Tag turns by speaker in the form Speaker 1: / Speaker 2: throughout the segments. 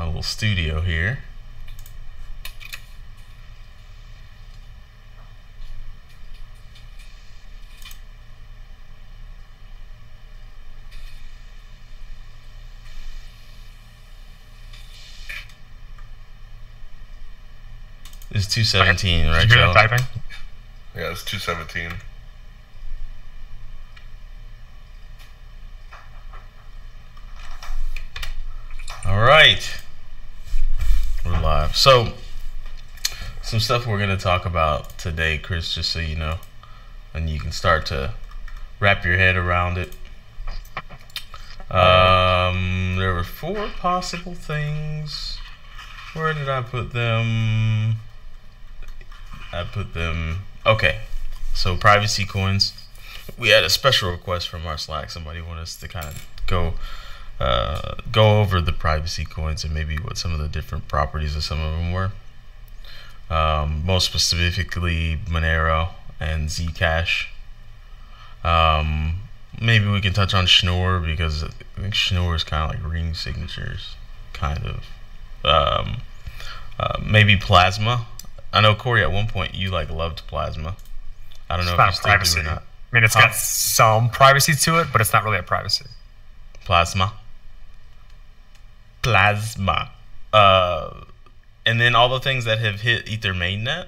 Speaker 1: my little studio here. It's 217, right,
Speaker 2: Did you hear
Speaker 1: Joe?
Speaker 2: that typing?
Speaker 3: Yeah, it's 217.
Speaker 1: All right. We're live. So, some stuff we're going to talk about today, Chris, just so you know, and you can start to wrap your head around it. There were 4 possible things. Where did I put them? Okay. So privacy coins. We had a special request from our Slack. Somebody wanted us to kind of go over the privacy coins and maybe what some of the different properties of some of them were. Most specifically Monero and Zcash. Maybe we can touch on Schnorr because I think Schnorr is kind of like ring signatures, kind of. Maybe Plasma. I know, Corey, at one point you loved Plasma. I don't know if you still do or not.
Speaker 2: I mean, it's got some privacy to it, but it's not really a privacy.
Speaker 1: Plasma. And then all the things that have hit Ether mainnet.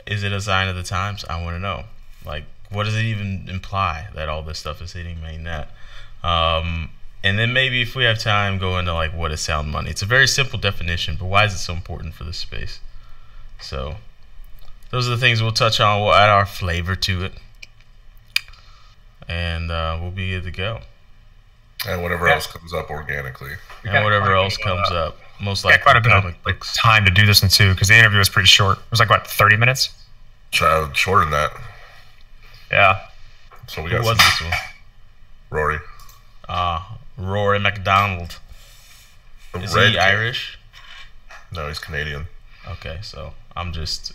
Speaker 1: Is it a sign of the times? I want to know. Like, what does it even imply that all this stuff is hitting mainnet? And then maybe if we have time, go into like what is sound money. It's a very simple definition, but why is it so important for this space? So those are the things we'll touch on. We'll add our flavor to it, and we'll be good to go.
Speaker 3: And whatever else comes up organically.
Speaker 1: And whatever else comes up, most likely.
Speaker 2: Quite a bit of time to do this one too, because the interview was pretty short. It was like what, 30 minutes?
Speaker 3: Shorter than that.
Speaker 2: Yeah.
Speaker 3: So we got
Speaker 1: Who was this one?
Speaker 3: Rory.
Speaker 1: Rory McDonald. Is he Irish?
Speaker 3: No, he's Canadian.
Speaker 1: Okay, so I'm just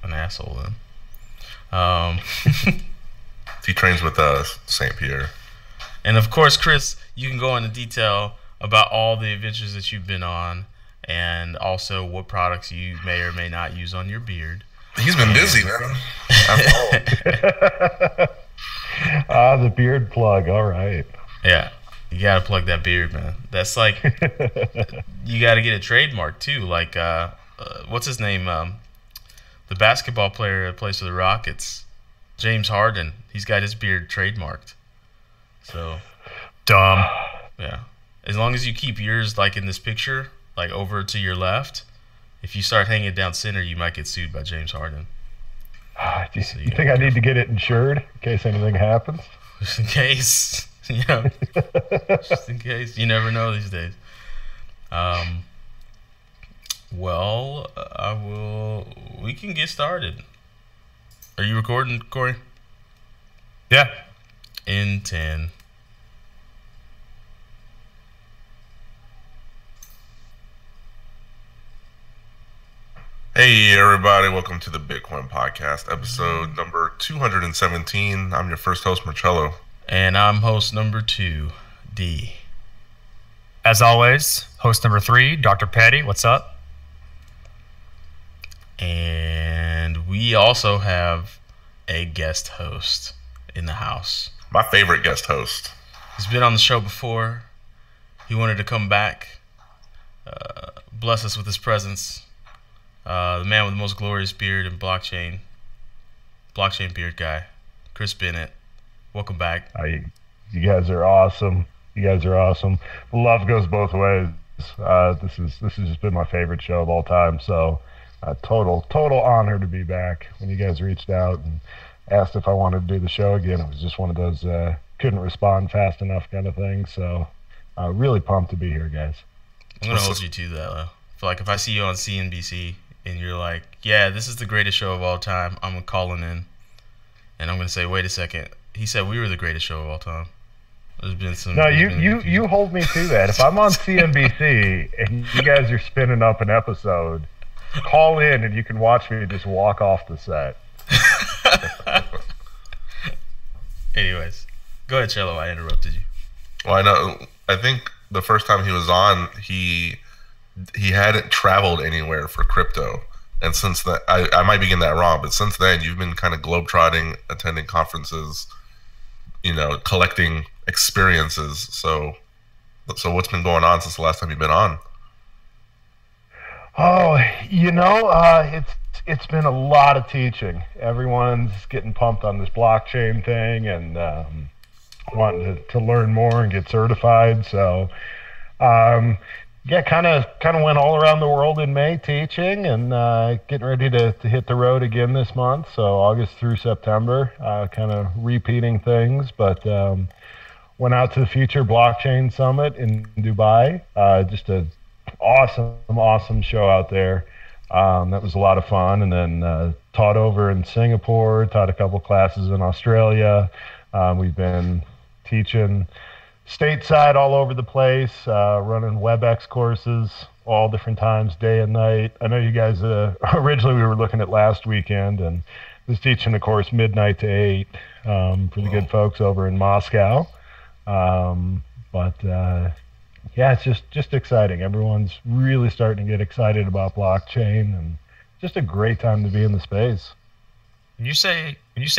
Speaker 1: an asshole then.
Speaker 3: He trains with St. Pierre.
Speaker 1: And of course, Chris, you can go into detail about all the adventures that you've been on, and also what products you may or may not use on your beard.
Speaker 3: He's been busy, man.
Speaker 4: The beard plug. All right.
Speaker 1: Yeah, you gotta plug that beard, man. That's like, you gotta get a trademark too. Like, what's his name? The basketball player that plays for the Rockets, James Harden. He's got his beard trademarked. So
Speaker 2: dumb.
Speaker 1: Yeah. As long as you keep yours like in this picture, like over to your left, if you start hanging it down center, you might get sued by James Harden.
Speaker 4: Do you think I need to get it insured in case anything happens?
Speaker 1: Just in case. Just in case. You never know these days. Well, we can get started. Are you recording, Corey?
Speaker 2: Yeah.
Speaker 1: In 10.
Speaker 3: Hey, everybody. Welcome to the Bitcoin Podcast, episode number 217. I'm your first host, Marcello.
Speaker 1: And I'm host number 2, D.
Speaker 2: As always, host number 3, Dr. Petty. What's up?
Speaker 1: And we also have a guest host in the house.
Speaker 3: My favorite guest host.
Speaker 1: He's been on the show before. He wanted to come back, bless us with his presence. The man with the most glorious beard in blockchain beard guy, Chris Bennett. Welcome back.
Speaker 4: You guys are awesome. Love goes both ways. This has just been my favorite show of all time. So, total honor to be back. When you guys reached out and asked if I wanted to do the show again, it was just one of those couldn't respond fast enough kind of thing. So, really pumped to be here, guys.
Speaker 1: I'm gonna hold you to that, though. Like if I see you on CNBC and you're like, "Yeah, this is the greatest show of all time," I'm calling in, and I'm gonna say, "Wait a second. He said we were the greatest show of all time." There's been some.
Speaker 4: No, you hold me to that. If I'm on CNBC and you guys are spinning up an episode, call in and you can watch me just walk off the set.
Speaker 1: Anyways, go ahead, Cello. I interrupted you.
Speaker 3: Well, I know. I think the first time he was on, he hadn't traveled anywhere for crypto. And since that, I might be getting that wrong, but since then you've been kind of globetrotting, attending conferences, collecting experiences. So what's been going on since the last time you've been on?
Speaker 4: Oh, it's been a lot of teaching. Everyone's getting pumped on this blockchain thing and wanting to learn more and get certified. So, yeah, kind of went all around the world in May teaching and getting ready to hit the road again this month. So August through September, kind of repeating things, but went out to the Future Blockchain Summit in Dubai. Just a awesome show out there. That was a lot of fun. And then taught over in Singapore, taught a couple classes in Australia. We've been teaching stateside all over the place, running WebEx courses all different times, day and night. I know you guys, originally we were looking at last weekend and was teaching the course midnight to 8 for the good folks over in Moscow. Yeah, it's just exciting. Everyone's really starting to get excited about blockchain, and just a great time to be in the space.
Speaker 2: When you say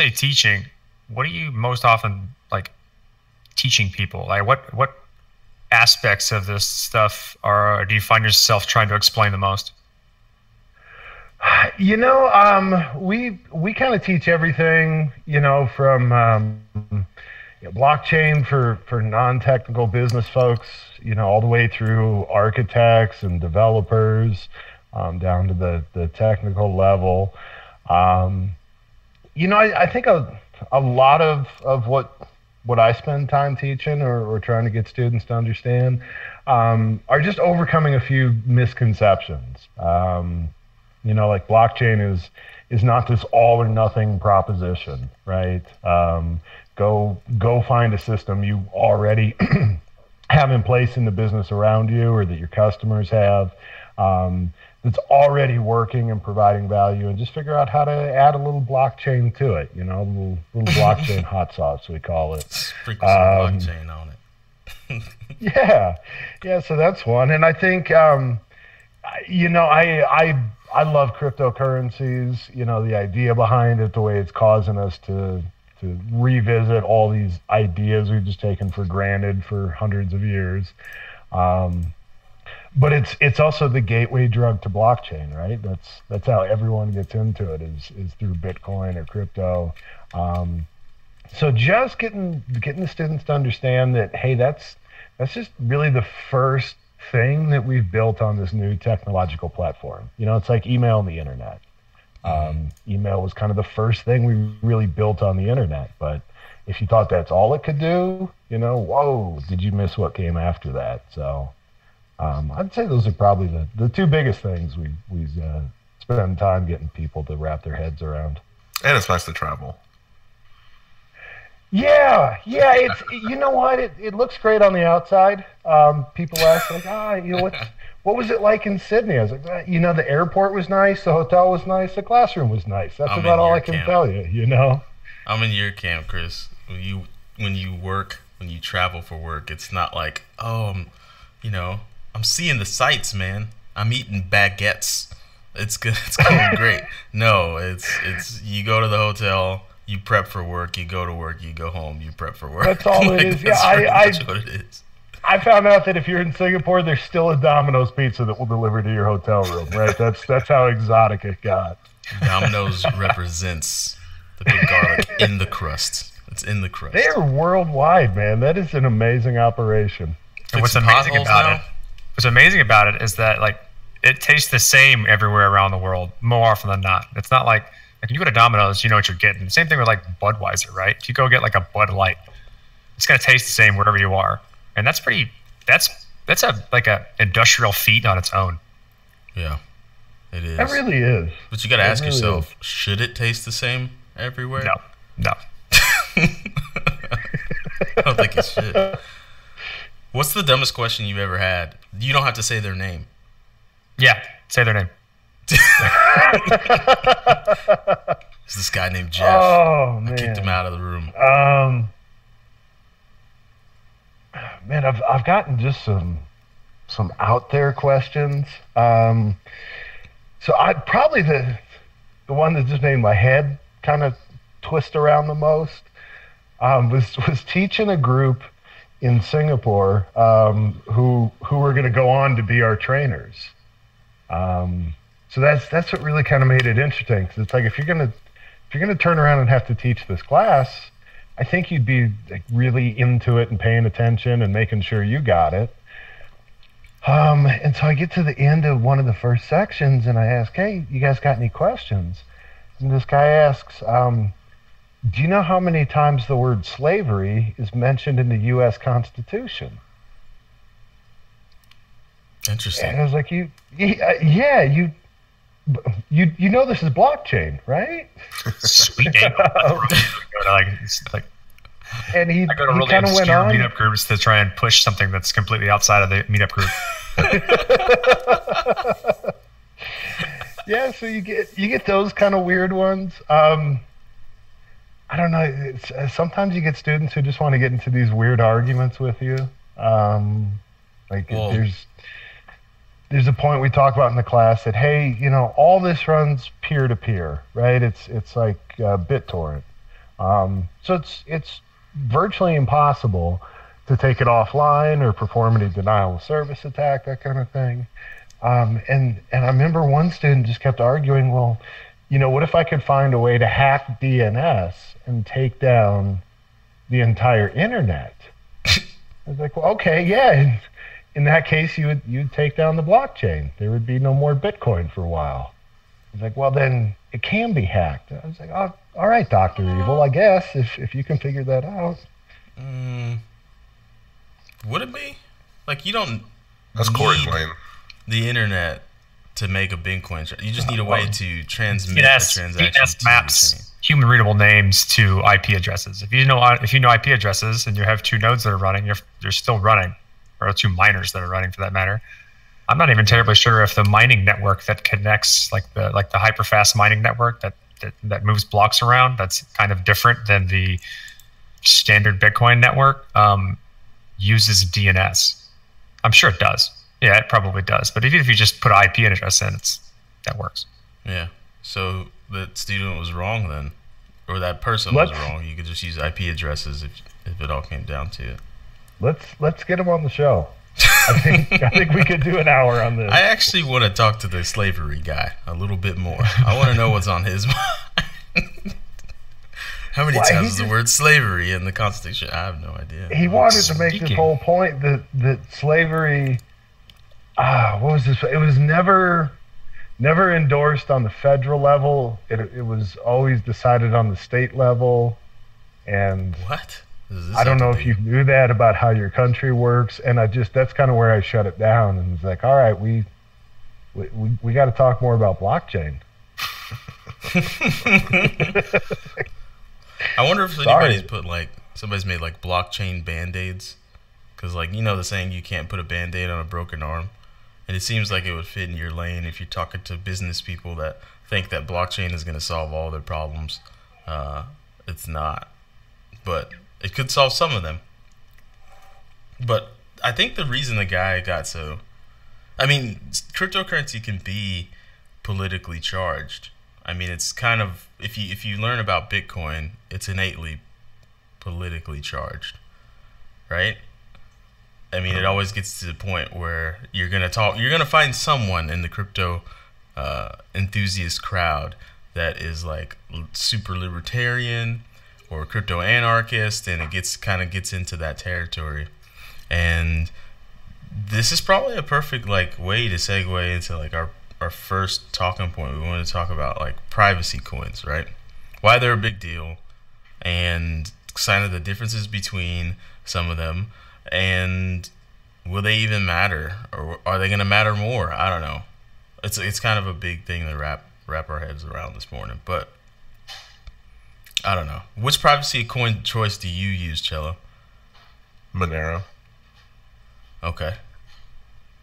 Speaker 2: teaching, what are you most often like teaching people? Like what aspects of this stuff do you find yourself trying to explain the most?
Speaker 4: We kind of teach everything, from blockchain for non-technical business folks, all the way through architects and developers, down to the technical level. I think a lot of what I spend time teaching or trying to get students to understand are just overcoming a few misconceptions. Like blockchain is not this all or nothing proposition, right? Go find a system you already have in place in the business around you or that your customers have, that's already working and providing value, and just figure out how to add a little blockchain to it, a little blockchain hot sauce, we call it.
Speaker 1: Sprinkle some blockchain on it.
Speaker 4: Yeah, so that's one. And I think, I love cryptocurrencies, the idea behind it, the way it's causing us to revisit all these ideas we've just taken for granted for hundreds of years. But it's also the gateway drug to blockchain, right? That's how everyone gets into it is through Bitcoin or crypto. So just getting the students to understand that, hey, that's just really the first thing that we've built on this new technological platform. It's like email and the internet. Email was kind of the first thing we really built on the internet, but if you thought that's all it could do, whoa, did you miss what came after that? So I'd say those are probably the two biggest things we spend time getting people to wrap their heads around.
Speaker 3: And it's nice to travel.
Speaker 4: Yeah, it's what? It looks great on the outside. People ask like, what was it like in Sydney? I was like, the airport was nice, the hotel was nice, the classroom was nice. That's about all I can tell you.
Speaker 1: I'm in your camp, Chris. When you travel for work, it's not like, I'm seeing the sights, man. I'm eating baguettes. It's good. It's going great. No, it's you go to the hotel, you prep for work, you go to work, you go home, you prep for work.
Speaker 4: That's all it is.
Speaker 1: That's what it is.
Speaker 4: I found out that if you're in Singapore, there's still a Domino's pizza that will deliver to your hotel room, right? That's how exotic it got.
Speaker 1: Domino's represents the big garlic in the crust. It's in the crust.
Speaker 4: They're worldwide, man. That is an amazing operation.
Speaker 2: And what's amazing about it is that like it tastes the same everywhere around the world more often than not. It's not like when you go to Domino's, you know what you're getting. Same thing with like Budweiser, right? If you go get like a Bud Light, it's gonna taste the same wherever you are. And that's a industrial feat on its own.
Speaker 1: Yeah, it is.
Speaker 4: It really is.
Speaker 1: But you got to ask yourself, should it taste the same everywhere?
Speaker 2: No.
Speaker 1: I don't think it should. What's the dumbest question you've ever had? You don't have to say their name.
Speaker 2: Yeah, say their name.
Speaker 1: It's this guy named Jeff.
Speaker 4: Oh, man.
Speaker 1: I kicked him out of the room.
Speaker 4: Man, I've gotten just some out there questions. So I probably the one that just made my head kind of twist around the most was teaching a group in Singapore who were going to go on to be our trainers. So that's what really kind of made it interesting, because it's like if you're gonna turn around and have to teach this class, I think you'd be like really into it and paying attention and making sure you got it. And so I get to the end of one of the first sections and I ask, hey, you guys got any questions? And this guy asks, do you know how many times the word slavery is mentioned in the U.S. Constitution?
Speaker 1: Interesting.
Speaker 4: And I was like, you know this is blockchain, right?
Speaker 2: Sweet.
Speaker 4: And he
Speaker 2: I go to really
Speaker 4: kind of went
Speaker 2: obscure
Speaker 4: on.
Speaker 2: meetup groups to try and push something that's completely outside of the meetup group.
Speaker 4: Yeah, so you get those kind of weird ones. I don't know. Sometimes you get students who just want to get into these weird arguments with you. There's a point we talk about in the class that, hey, all this runs peer to peer, right? It's like BitTorrent. So it's virtually impossible to take it offline or perform any denial of service attack, that kind of thing. And I remember one student just kept arguing, well, what if I could find a way to hack DNS and take down the entire internet? I was like, well, okay, yeah. In that case, you'd take down the blockchain. There would be no more Bitcoin for a while. I was like, well, then it can be hacked. I was like, oh, all right, Dr. Evil, I guess, if you can figure that out.
Speaker 1: Would it be? Like, you don't
Speaker 3: That's Corey's lane.
Speaker 1: The internet to make a Bitcoin. You just need a way to transmit a transaction.
Speaker 2: DNS maps human readable names to IP addresses. If you know IP addresses and you have two nodes that are running, you're still running, or two miners that are running for that matter. I'm not even terribly sure if the mining network that connects, like the hyperfast mining network that moves blocks around, that's kind of different than the standard Bitcoin network, uses DNS. I'm sure it does. Yeah, it probably does. But even if you just put IP address in, that works.
Speaker 1: Yeah. So that student was wrong then, or that person was wrong. You could just use IP addresses if it all came down to it.
Speaker 4: Let's get him on the show. I think we could do an hour on this.
Speaker 1: I actually want to talk to the slavery guy a little bit more. I want to know what's on his mind. How many times is the word slavery in the Constitution? I have no idea.
Speaker 4: He wanted to make this whole point that slavery, what was this? It was never endorsed on the federal level. It was always decided on the state level. And
Speaker 1: what?
Speaker 4: I don't know if you knew that about how your country works. And that's kind of where I shut it down and was like, all right, we got to talk more about blockchain.
Speaker 1: I wonder if somebody's made like blockchain band-aids, because the saying, you can't put a band-aid on a broken arm, and it seems like it would fit in your lane if you're talking to business people that think that blockchain is going to solve all their problems. It's not, but it could solve some of them. But I think the reason the guy got cryptocurrency can be politically charged. It's kind of, if you learn about Bitcoin, it's innately politically charged, right? It always gets to the point where you're gonna find someone in the crypto enthusiast crowd that is like super libertarian or crypto anarchist, and it gets into that territory. And this is probably a perfect way to segue into our first talking point. We want to talk about privacy coins, right? Why they're a big deal, and kind of the differences between some of them, and will they even matter, or are they going to matter more? I don't know. It's kind of a big thing to wrap our heads around this morning, but I don't know. Which privacy coin choice do you use, Cello?
Speaker 3: Monero.
Speaker 1: Okay.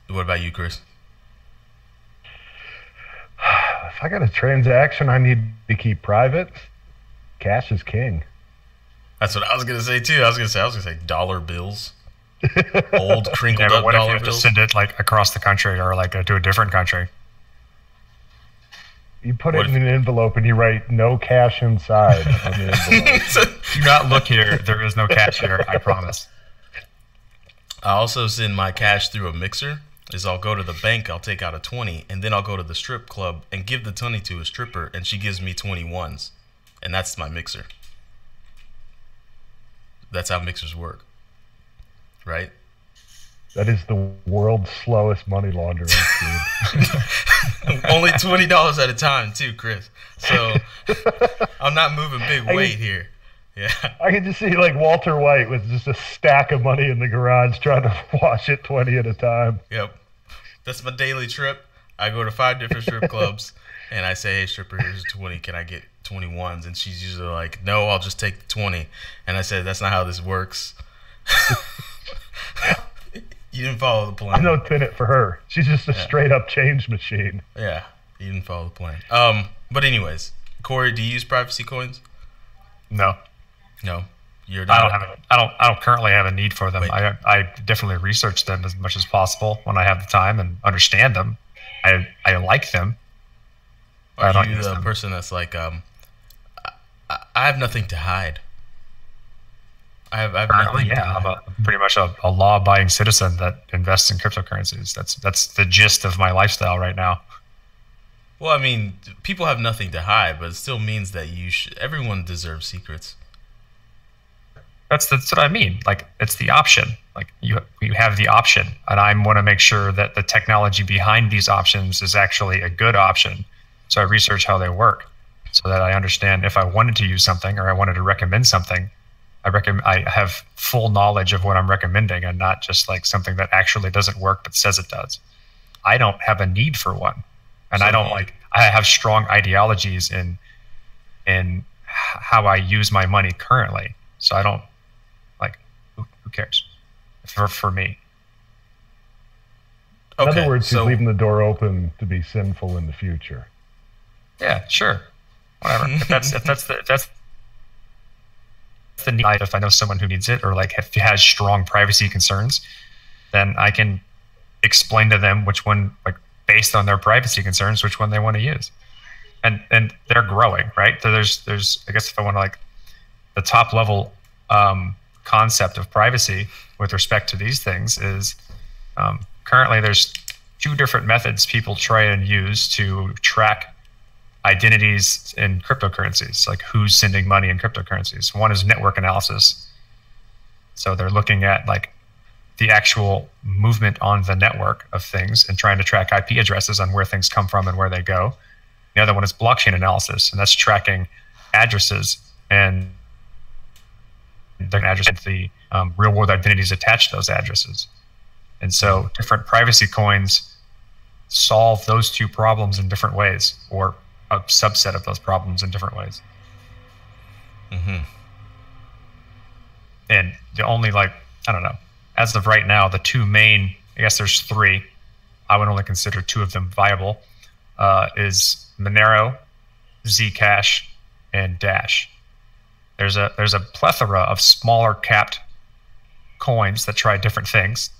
Speaker 1: What about you, Chris?
Speaker 4: If I got a transaction I need to keep private, cash is king.
Speaker 1: That's what I was gonna say too. I was gonna say dollar bills. Old crinkled up
Speaker 2: what if
Speaker 1: dollar
Speaker 2: you just
Speaker 1: bills.
Speaker 2: send it like across the country or like to a different country?
Speaker 4: You put it in an envelope and you write "no cash inside" on the envelope.
Speaker 2: Do not look here. There is no cash here. I promise.
Speaker 1: I also send my cash through a mixer. I'll go to the bank, I'll take out a 20, and then I'll go to the strip club and give the 20 to a stripper, and she gives me 21s, and that's my mixer. That's how mixers work, right?
Speaker 4: That is the world's slowest money laundering scheme.
Speaker 1: Only $20 at a time, too, Chris. So I'm not moving big weight here. Yeah.
Speaker 4: I can just see like Walter White with just a stack of money in the garage trying to wash it 20 at a time.
Speaker 1: Yep. That's my daily trip. I go to 5 different strip clubs and I say, hey, stripper, here's 20. Can I get 21s? And she's usually like, no, I'll just take the 20. And I said, that's not how this works. You didn't follow the plan.
Speaker 4: I'm no tenant for her. She's just a straight up change machine.
Speaker 1: Yeah. You didn't follow the plan. But anyways, Corey, do you use privacy coins?
Speaker 2: No.
Speaker 1: No, you're not.
Speaker 2: I don't currently have a need for them.
Speaker 1: Wait.
Speaker 2: I definitely research them as much as possible when I have the time and understand them. I like them.
Speaker 1: Are you the person that's like, I have nothing to hide? I have nothing to hide.
Speaker 2: I'm pretty much a law-abiding citizen that invests in cryptocurrencies. That's the gist of my lifestyle right now.
Speaker 1: Well, I mean, people have nothing to hide, but it still means that everyone deserves secrets.
Speaker 2: That's what I mean. Like, it's the option. Like, you have the option, and I want to make sure that the technology behind these options is actually a good option. So I research how they work, so that I understand if I wanted to use something or I wanted to recommend something, I have full knowledge of what I'm recommending, and not just like something that actually doesn't work but says it does. I don't have a need for one, and I have strong ideologies in how I use my money currently. So I don't. Who cares? For me.
Speaker 4: In other words, he's leaving the door open to be sinful in the future.
Speaker 2: Yeah, sure. Whatever. if that's the need, if I know someone who needs it or like has strong privacy concerns, then I can explain to them which one, like based on their privacy concerns, which one they want to use. And they're growing, right? So there's I guess if I want to like the top level concept of privacy with respect to these things is currently there's 2 different methods people try and use to track identities in cryptocurrencies, like who's sending money in cryptocurrencies. One is network analysis. So they're looking at like the actual movement on the network of things and trying to track IP addresses on where things come from and where they go. The other one is blockchain analysis, and that's tracking addresses and the real world identities attached to those addresses. And so different privacy coins solve those 2 problems in different ways, or a subset of those problems in different ways.
Speaker 1: Mm-hmm.
Speaker 2: And the only I don't know, as of right now, the 2 main, I guess there's 3, I would only consider 2 of them viable, is Monero, Zcash, and Dash. There's a plethora of smaller capped coins that try different things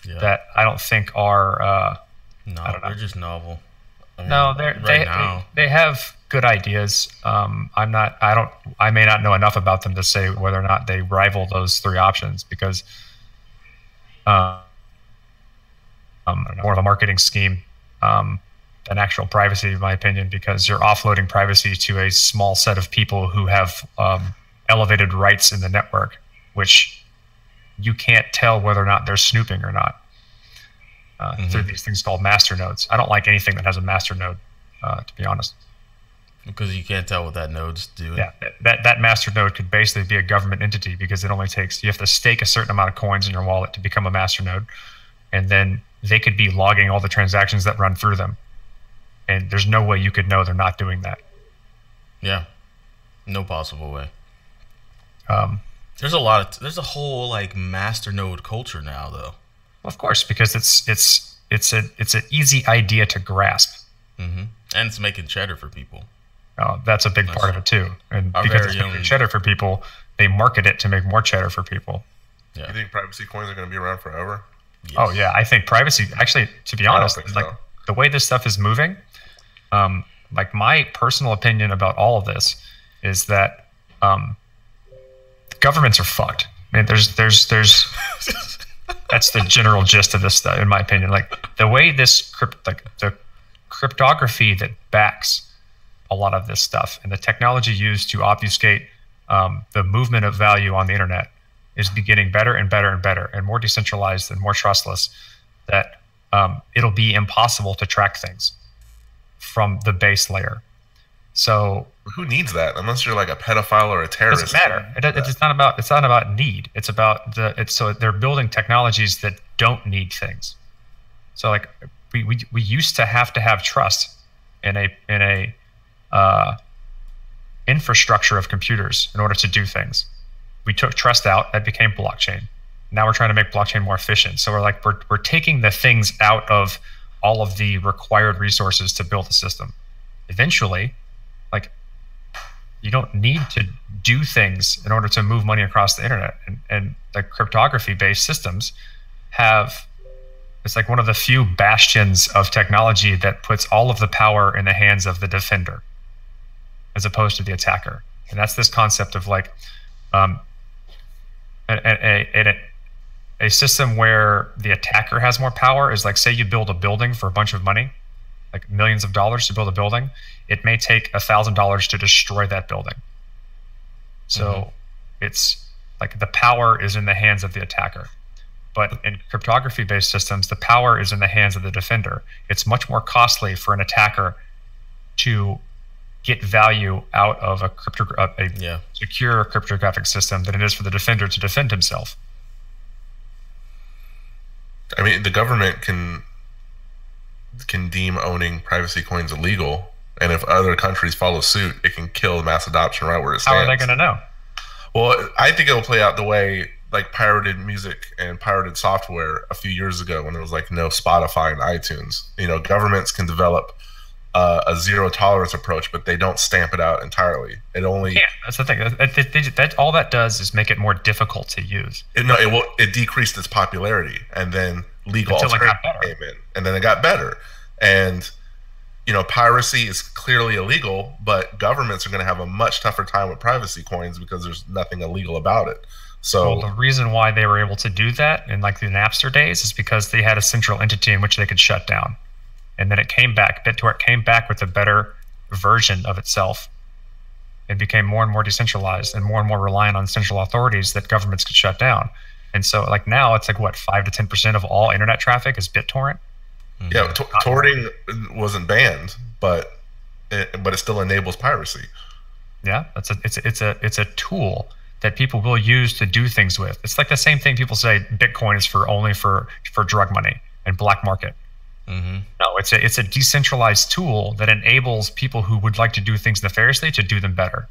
Speaker 2: that I don't think are
Speaker 1: they're just novel. I mean,
Speaker 2: no, they have good ideas. I may not know enough about them to say whether or not they rival those 3 options, because more of a marketing scheme than actual privacy, in my opinion, because you're offloading privacy to a small set of people who have elevated rights in the network, which you can't tell whether or not they're snooping or not through these things called master nodes. I don't like anything that has a master node, to be honest.
Speaker 1: Because you can't tell what that node's doing.
Speaker 2: Yeah, that master node could basically be a government entity, because it only takes, you have to stake a certain amount of coins in your wallet to become a master node, and then they could be logging all the transactions that run through them. And there's no way you could know they're not doing that.
Speaker 1: Yeah, no possible way. There's a whole like master node culture now, though.
Speaker 2: Of course, because it's an easy idea to grasp.
Speaker 1: Mm-hmm. And it's making cheddar for people.
Speaker 2: That's a big part of it too. And because it's making cheddar for people, they market it to make more cheddar for people.
Speaker 1: Yeah.
Speaker 3: You think privacy coins are going to be around forever?
Speaker 1: Yes.
Speaker 2: Oh yeah, I think privacy. Actually, to be honest, like the way this stuff is moving, like my personal opinion about all of this is that governments are fucked. I mean, there's that's the general gist of this stuff, in my opinion. Like the way this the cryptography that backs a lot of this stuff and the technology used to obfuscate the movement of value on the internet is getting better and better and better and more decentralized and more trustless, that it'll be impossible to track things from the base layer. So
Speaker 3: who needs that unless you're like a pedophile or a terrorist?
Speaker 2: It doesn't matter. It's not about need. It's about so they're building technologies that don't need things. So like we used to have trust in a infrastructure of computers in order to do things. We took trust out, that became blockchain. Now we're trying to make blockchain more efficient. So we're taking the things out of all of the required resources to build the system. Eventually, like you don't need to do things in order to move money across the internet. And the cryptography-based systems it's like one of the few bastions of technology that puts all of the power in the hands of the defender as opposed to the attacker. And that's this concept of like a system where the attacker has more power is like, say you build a building for a bunch of money, like millions of dollars to build a building. It may take $1,000 to destroy that building. So it's like the power is in the hands of the attacker. But in cryptography-based systems, the power is in the hands of the defender. It's much more costly for an attacker to get value out of a secure cryptographic system than it is for the defender to defend himself.
Speaker 3: I mean, the government can deem owning privacy coins illegal, and if other countries follow suit, it can kill mass adoption right where it stands.
Speaker 2: How are they going to know?
Speaker 3: Well, I think it'll play out the way like pirated music and pirated software a few years ago when there was like no Spotify and iTunes. You know, governments can develop a zero tolerance approach, but they don't stamp it out entirely. It only
Speaker 2: that's the thing. That all that does is make it more difficult to use.
Speaker 3: It decreased its popularity, and then legal alternatives came in, and then it got better. And you know, piracy is clearly illegal, but governments are going to have a much tougher time with privacy coins because there's nothing illegal about it. So
Speaker 2: the reason why they were able to do that in like the Napster days is because they had a central entity in which they could shut down. And then it came back, BitTorrent came back with a better version of itself. It became more and more decentralized and more reliant on central authorities that governments could shut down. And so like now it's like what, 5 to 10% of all internet traffic is BitTorrent?
Speaker 3: Yeah, torrenting wasn't banned, but it still enables piracy.
Speaker 2: Yeah, it's a tool that people will use to do things with. It's like the same thing people say Bitcoin is only for drug money and black market. No, it's a decentralized tool that enables people who would like to do things nefariously to do them better.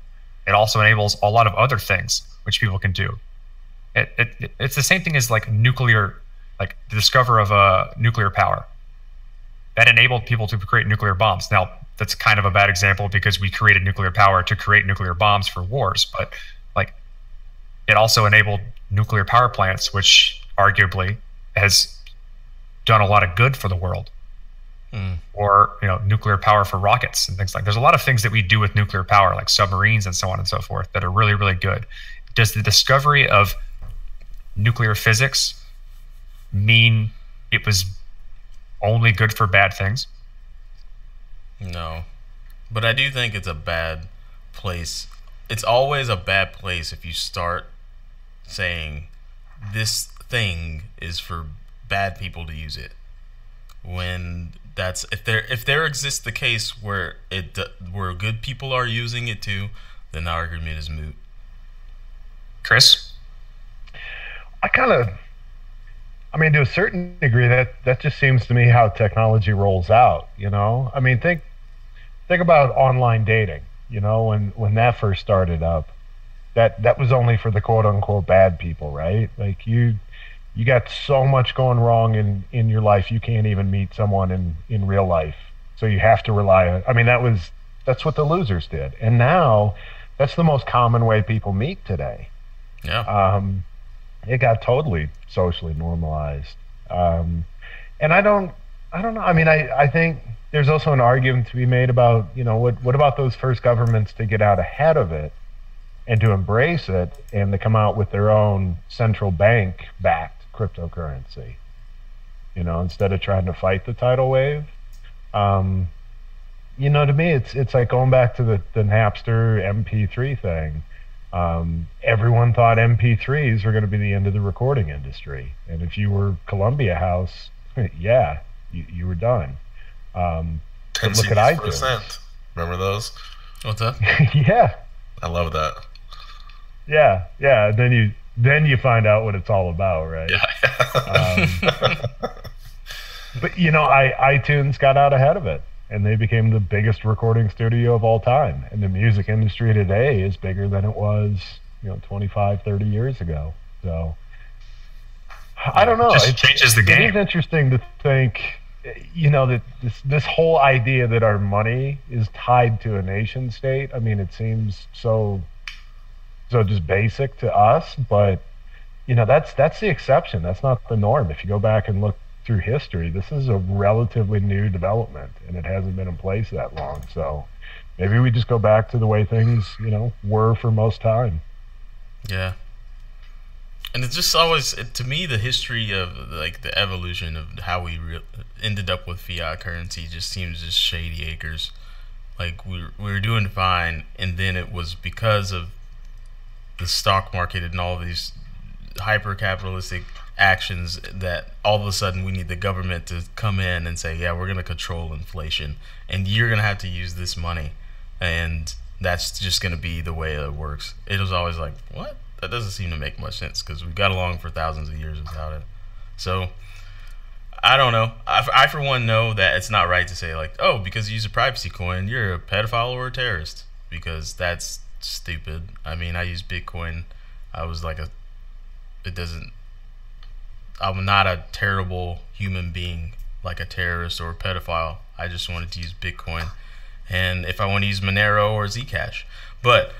Speaker 2: It also enables a lot of other things which people can do. It's the same thing as like nuclear, like the discovery of nuclear power. That enabled people to create nuclear bombs. Now, that's kind of a bad example because we created nuclear power to create nuclear bombs for wars, but like it also enabled nuclear power plants, which arguably has done a lot of good for the world. Or nuclear power for rockets and things like. There's a lot of things that we do with nuclear power, like submarines and so on and so forth, that are really, really good. Does the discovery of nuclear physics mean it was only good for bad things?
Speaker 1: No, but I do think it's a bad place. It's always a bad place if you start saying this thing is for bad people to use it. When that's if there exists the case where where good people are using it too, then the argument is moot.
Speaker 2: Chris,
Speaker 4: I mean, to a certain degree, that just seems to me how technology rolls out. I mean, think about online dating. When that first started up, that was only for the quote unquote bad people, right? Like you got so much going wrong in your life, you can't even meet someone in real life. So you have to rely on. I mean, that's what the losers did, and now that's the most common way people meet today.
Speaker 1: Yeah.
Speaker 4: it got totally socially normalized. And I don't know. I mean, I think there's also an argument to be made about, what about those first governments to get out ahead of it and to embrace it and to come out with their own central bank backed cryptocurrency, instead of trying to fight the tidal wave. To me, it's like going back to the Napster MP3 thing. Everyone thought MP3s were going to be the end of the recording industry, and if you were Columbia House, yeah, you were done.
Speaker 3: 10
Speaker 4: look at
Speaker 3: CDs
Speaker 4: iTunes.
Speaker 3: per cent. Remember those?
Speaker 1: What's that?
Speaker 4: Yeah,
Speaker 3: I love that.
Speaker 4: yeah. Then you find out what it's all about, right?
Speaker 3: Yeah.
Speaker 4: But iTunes got out ahead of it, and they became the biggest recording studio of all time. And the music industry today is bigger than it was, 25, 30 years ago. So I don't know.
Speaker 2: It changes the game.
Speaker 4: It is interesting to think, that this whole idea that our money is tied to a nation state. I mean, it seems so just basic to us, but that's the exception. That's not the norm. If you go back and look through history, this is a relatively new development, and it hasn't been in place that long. So maybe we just go back to the way things, were for most time.
Speaker 1: Yeah. And it's just always, to me, the history of like the evolution of how we ended up with fiat currency just seems just shady acres. Like we were doing fine, and then it was because of the stock market and all these hyper capitalistic actions that all of a sudden we need the government to come in and say, yeah, we're going to control inflation, and you're going to have to use this money, and that's just going to be the way it works. It was always like, what? That doesn't seem to make much sense, because we got along for thousands of years without it. So I don't know. I for one know that it's not right to say like, oh, because you use a privacy coin, you're a pedophile or a terrorist, because that's stupid. I mean, I use Bitcoin. I was like I'm not a terrible human being like a terrorist or a pedophile. I just wanted to use Bitcoin, and if I want to use Monero or Zcash. But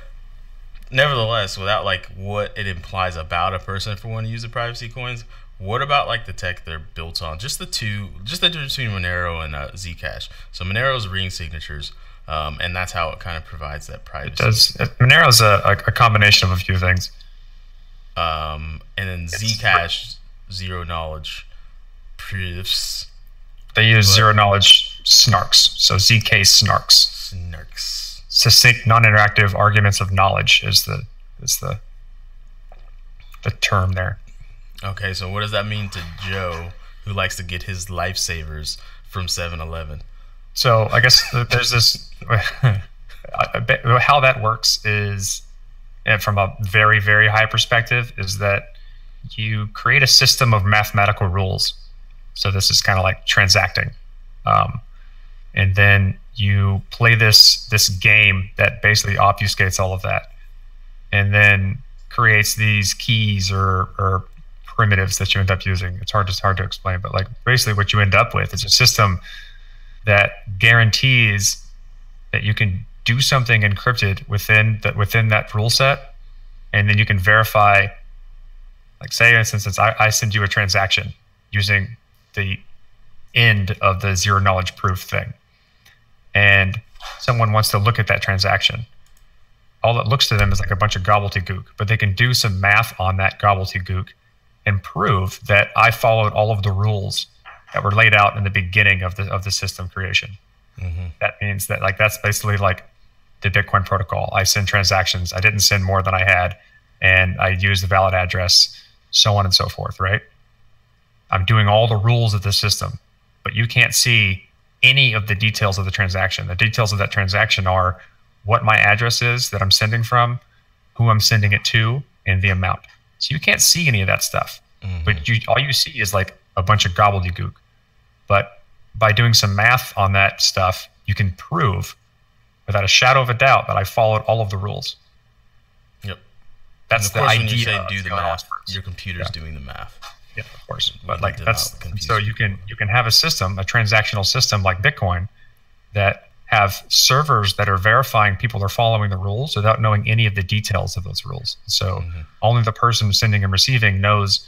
Speaker 1: nevertheless, without like what it implies about a person for wanting to use the privacy coins, what about like the tech they're built on? Just the difference between Monero and Zcash. So Monero is ring signatures, and that's how it kind of provides that privacy.
Speaker 2: It does. Monero is a combination of a few things.
Speaker 1: And then Zcash, zero knowledge proofs.
Speaker 2: They use zero knowledge snarks. So ZK snarks.
Speaker 1: Snarks.
Speaker 2: Succinct, non-interactive arguments of knowledge is the term there.
Speaker 1: Okay, so what does that mean to Joe, who likes to get his lifesavers from 7-Eleven?
Speaker 2: So I guess there's this how that works is, and from a very, very high perspective, is that you create a system of mathematical rules. So this is kind of like transacting. And then you play this game that basically obfuscates all of that, and then creates these keys or primitives that you end up using. It's hard to explain, but like basically what you end up with is a system that guarantees that you can do something encrypted within that rule set, and then you can verify. Like say, for instance, I send you a transaction using the end of the zero knowledge proof thing, and someone wants to look at that transaction. All it looks to them is like a bunch of gobbledygook, but they can do some math on that gobbledygook and prove that I followed all of the rules that were laid out in the beginning of the system creation. Mm-hmm. That means that like that's basically like the Bitcoin protocol. I send transactions. I didn't send more than I had, and I use the valid address, so on and so forth, right? I'm doing all the rules of the system, but you can't see any of the details of the transaction. The details of that transaction are what my address is that I'm sending from, who I'm sending it to, and the amount. So you can't see any of that stuff. Mm-hmm. But all you see is like a bunch of gobbledygook. But by doing some math on that stuff, you can prove without a shadow of a doubt that I followed all of the rules.
Speaker 1: Yep.
Speaker 2: That's the idea.
Speaker 1: When you say do the math, your computer's doing the math.
Speaker 2: Yeah, of course. But like that's so you can have a system, a transactional system like Bitcoin, that have servers that are verifying people are following the rules without knowing any of the details of those rules. So only the person sending and receiving knows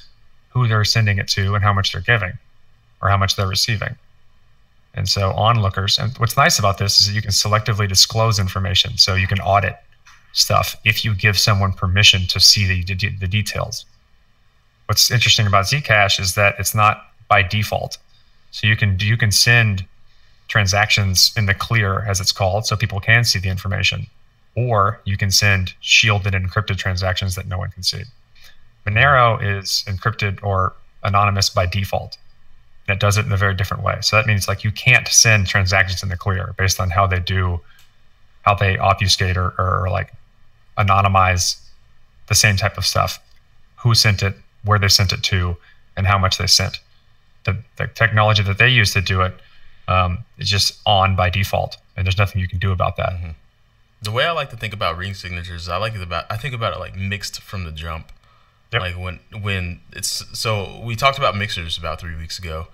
Speaker 2: who they're sending it to and how much they're giving or how much they're receiving. And so onlookers, and what's nice about this is that you can selectively disclose information. So you can audit stuff if you give someone permission to see the details. What's interesting about Zcash is that it's not by default. So you can send transactions in the clear, as it's called, so people can see the information, or you can send shielded and encrypted transactions that no one can see. Monero is encrypted or anonymous by default, and it does it in a very different way. So that means like you can't send transactions in the clear based on how they obfuscate or like anonymize the same type of stuff, who sent it, where they sent it to, and how much they sent. The technology that they use to do it is just on by default, and there's nothing you can do about that.
Speaker 1: The way I like to think about ring signatures, I think about it like mixed from the jump. Yep. Like when it's, so we talked about mixers about 3 weeks ago,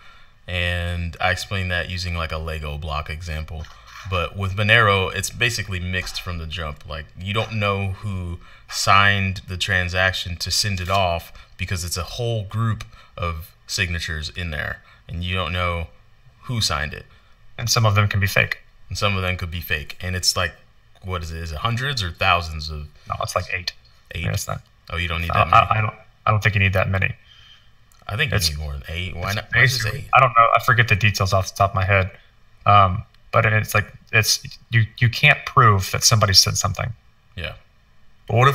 Speaker 1: and I explained that using like a Lego block example. But with Monero, it's basically mixed from the jump. Like you don't know who signed the transaction to send it off because it's a whole group of signatures in there, and you don't know who signed it.
Speaker 2: And some of them can be fake.
Speaker 1: And some of them could be fake. And it's like, what is it? Is it hundreds or thousands of?
Speaker 2: No, it's like 8.
Speaker 1: 8?
Speaker 2: Yeah, it's not.
Speaker 1: Oh, you don't need that many?
Speaker 2: I don't think you need that many.
Speaker 1: I think you need more than 8. Why not? Why just 8?
Speaker 2: I don't know. I forget the details off the top of my head. But it's like, you can't prove that somebody said something.
Speaker 1: Yeah.
Speaker 3: But what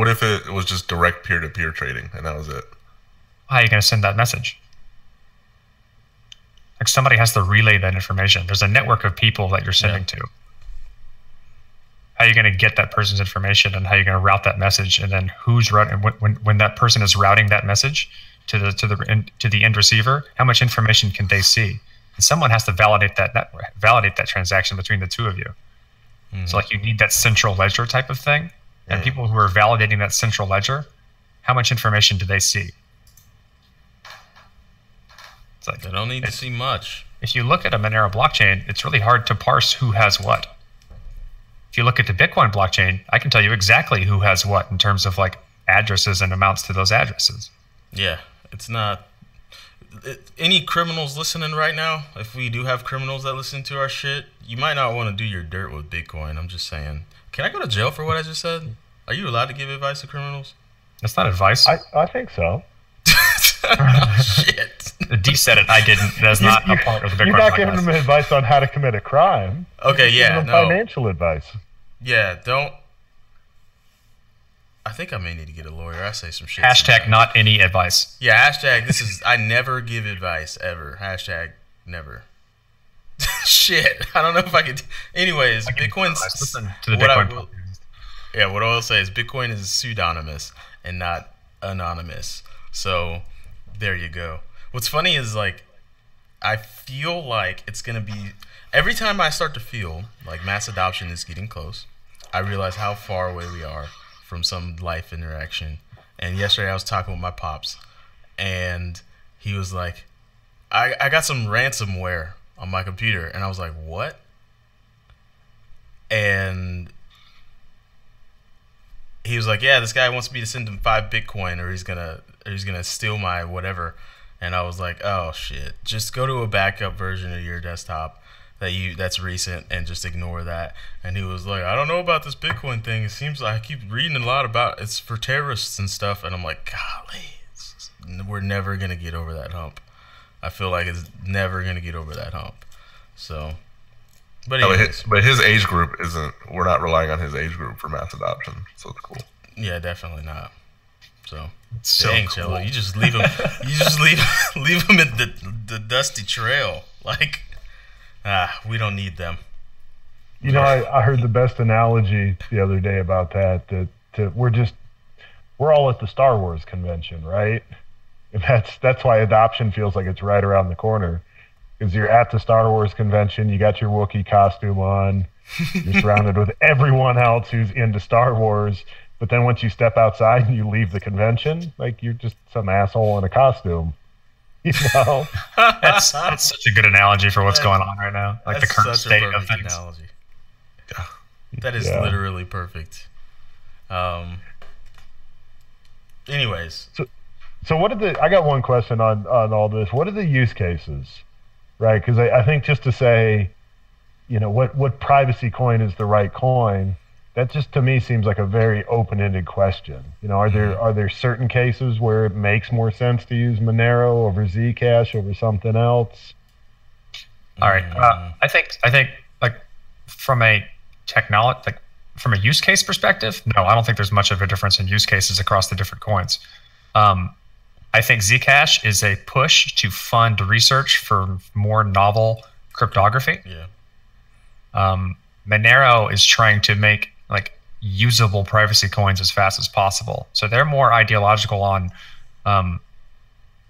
Speaker 3: if it was just direct peer-to-peer trading and that was it?
Speaker 2: How are you going to send that message? Like somebody has to relay that information. There's a network of people that you're sending to. How are you going to get that person's information, and how are you going to route that message, and then who's routing? When that person is routing that message to the end receiver, how much information can they see? And someone has to validate that transaction between the two of you. So like you need that central ledger type of thing, and people who are validating that central ledger, how much information do they see? It's like,
Speaker 1: they don't need to see much.
Speaker 2: If you look at a Monero blockchain, it's really hard to parse who has what. If you look at the Bitcoin blockchain, I can tell you exactly who has what in terms of like addresses and amounts to those addresses.
Speaker 1: Yeah, it's not. Any criminals listening right now, if we do have criminals that listen to our shit, you might not want to do your dirt with Bitcoin. I'm just saying. Can I go to jail for what I just said? Are you allowed to give advice to criminals?
Speaker 2: That's not advice.
Speaker 4: I think so.
Speaker 1: Oh, shit.
Speaker 2: D said it. I didn't. That's not a part of the Bitcoin
Speaker 4: You're not
Speaker 2: podcast.
Speaker 4: giving them advice on how to commit a crime.
Speaker 1: Okay,
Speaker 4: You're
Speaker 1: yeah,
Speaker 4: giving them
Speaker 1: no.
Speaker 4: financial advice.
Speaker 1: Yeah, don't. I think I may need to get a lawyer. I say some shit.
Speaker 2: Hashtag
Speaker 1: sometimes.
Speaker 2: not any advice.
Speaker 1: Yeah, hashtag this is. I never give advice ever. Hashtag never. Shit, I don't know if I could. Anyways, Bitcoin's.
Speaker 2: Listen to the Bitcoin podcast.
Speaker 1: Yeah, what I will say is Bitcoin is pseudonymous and not anonymous. So there you go. What's funny is like I feel like it's gonna be every time I start to feel like mass adoption is getting close, I realize how far away we are from some life interaction. And yesterday I was talking with my pops, and he was like, I got some ransomware on my computer, and I was like, what? And he was like, yeah, this guy wants me to send him 5 Bitcoin, or he's gonna steal my whatever. And I was like, oh shit, just go to a backup version of your desktop that's recent and just ignore that. And he was like, I don't know about this Bitcoin thing. It seems like I keep reading a lot about it's for terrorists and stuff. And I'm like, golly, we're never gonna get over that hump. I feel like it's never gonna get over that hump. So, but anyways.
Speaker 3: But his age group isn't. We're not relying on his age group for mass adoption, so it's cool.
Speaker 1: Yeah, definitely not. So,
Speaker 2: Dang,
Speaker 1: cool. Cello, you just leave him. You just leave him at the dusty trail. Like, we don't need them.
Speaker 4: You know, I heard the best analogy the other day about that. We're all at the Star Wars convention, right? And that's why adoption feels like it's right around the corner. Because you're at the Star Wars convention, you got your Wookiee costume on, you're surrounded with everyone else who's into Star Wars. But then once you step outside and you leave the convention, like you're just some asshole in a costume. You know?
Speaker 2: That's such a good analogy for what's going on right now. Like the current state of things.
Speaker 1: Analogy. That is literally perfect. Anyways.
Speaker 4: So what I got one question on all this. What are the use cases, right? Because I think just to say, what privacy coin is the right coin, that just to me seems like a very open-ended question. Are there certain cases where it makes more sense to use Monero over Zcash over something else?
Speaker 2: All right. I think like from a from a use case perspective, no, I don't think there's much of a difference in use cases across the different coins. I think Zcash is a push to fund research for more novel cryptography.
Speaker 1: Yeah.
Speaker 2: Monero is trying to make like usable privacy coins as fast as possible. So they're more ideological on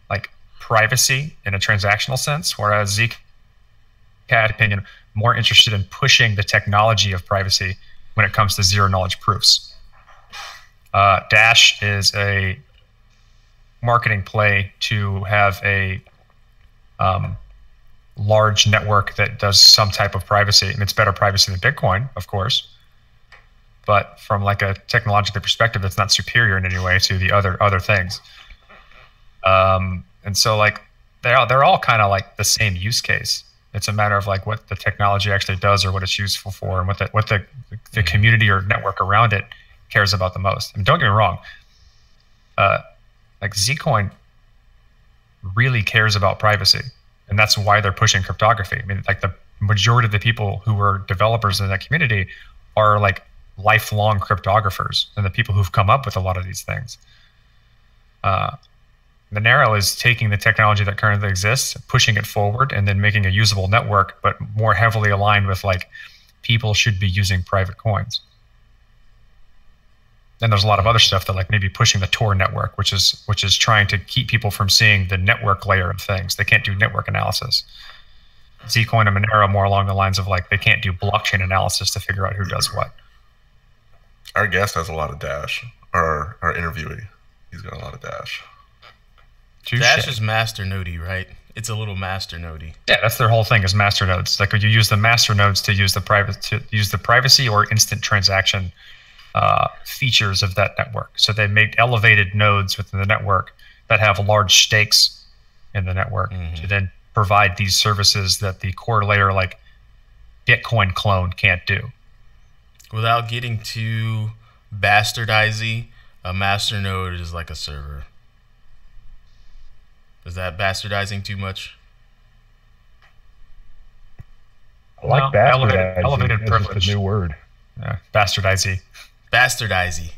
Speaker 2: like privacy in a transactional sense, whereas Zcash, opinion, more interested in pushing the technology of privacy when it comes to zero knowledge proofs. Dash is a marketing play to have a large network that does some type of privacy. I mean, it's better privacy than Bitcoin, of course, but from like a technological perspective, it's not superior in any way to the other things. And so like they're all kind of like the same use case. It's a matter of like what the technology actually does or what it's useful for, and what the community or network around it cares about the most. I mean, don't get me wrong. Like Zcoin really cares about privacy, and that's why they're pushing cryptography. I mean, like the majority of the people who were developers in that community are like lifelong cryptographers, and the people who've come up with a lot of these things. Monero is taking the technology that currently exists, pushing it forward, and then making a usable network, but more heavily aligned with like people should be using private coins. And there's a lot of other stuff that like maybe pushing the Tor network, which is trying to keep people from seeing the network layer of things. They can't do network analysis. Zcoin and Monero more along the lines of like they can't do blockchain analysis to figure out who does what.
Speaker 3: Our guest has a lot of Dash. Our interviewee, he's got a lot of Dash.
Speaker 1: Dash is masternode, right? It's a little masternode.
Speaker 2: Yeah, that's their whole thing is masternodes. Like you use the masternodes to use the privacy or instant transaction features of that network. So they make elevated nodes within the network that have large stakes in the network to then provide these services that the core layer like Bitcoin clone can't do.
Speaker 1: Without getting too bastardizing, a masternode is like a server. Is that bastardizing too much?
Speaker 4: I like bastardizing.
Speaker 2: Elevated privilege.
Speaker 4: Just a new word.
Speaker 2: Yeah, bastardizing.
Speaker 1: Bastardizing.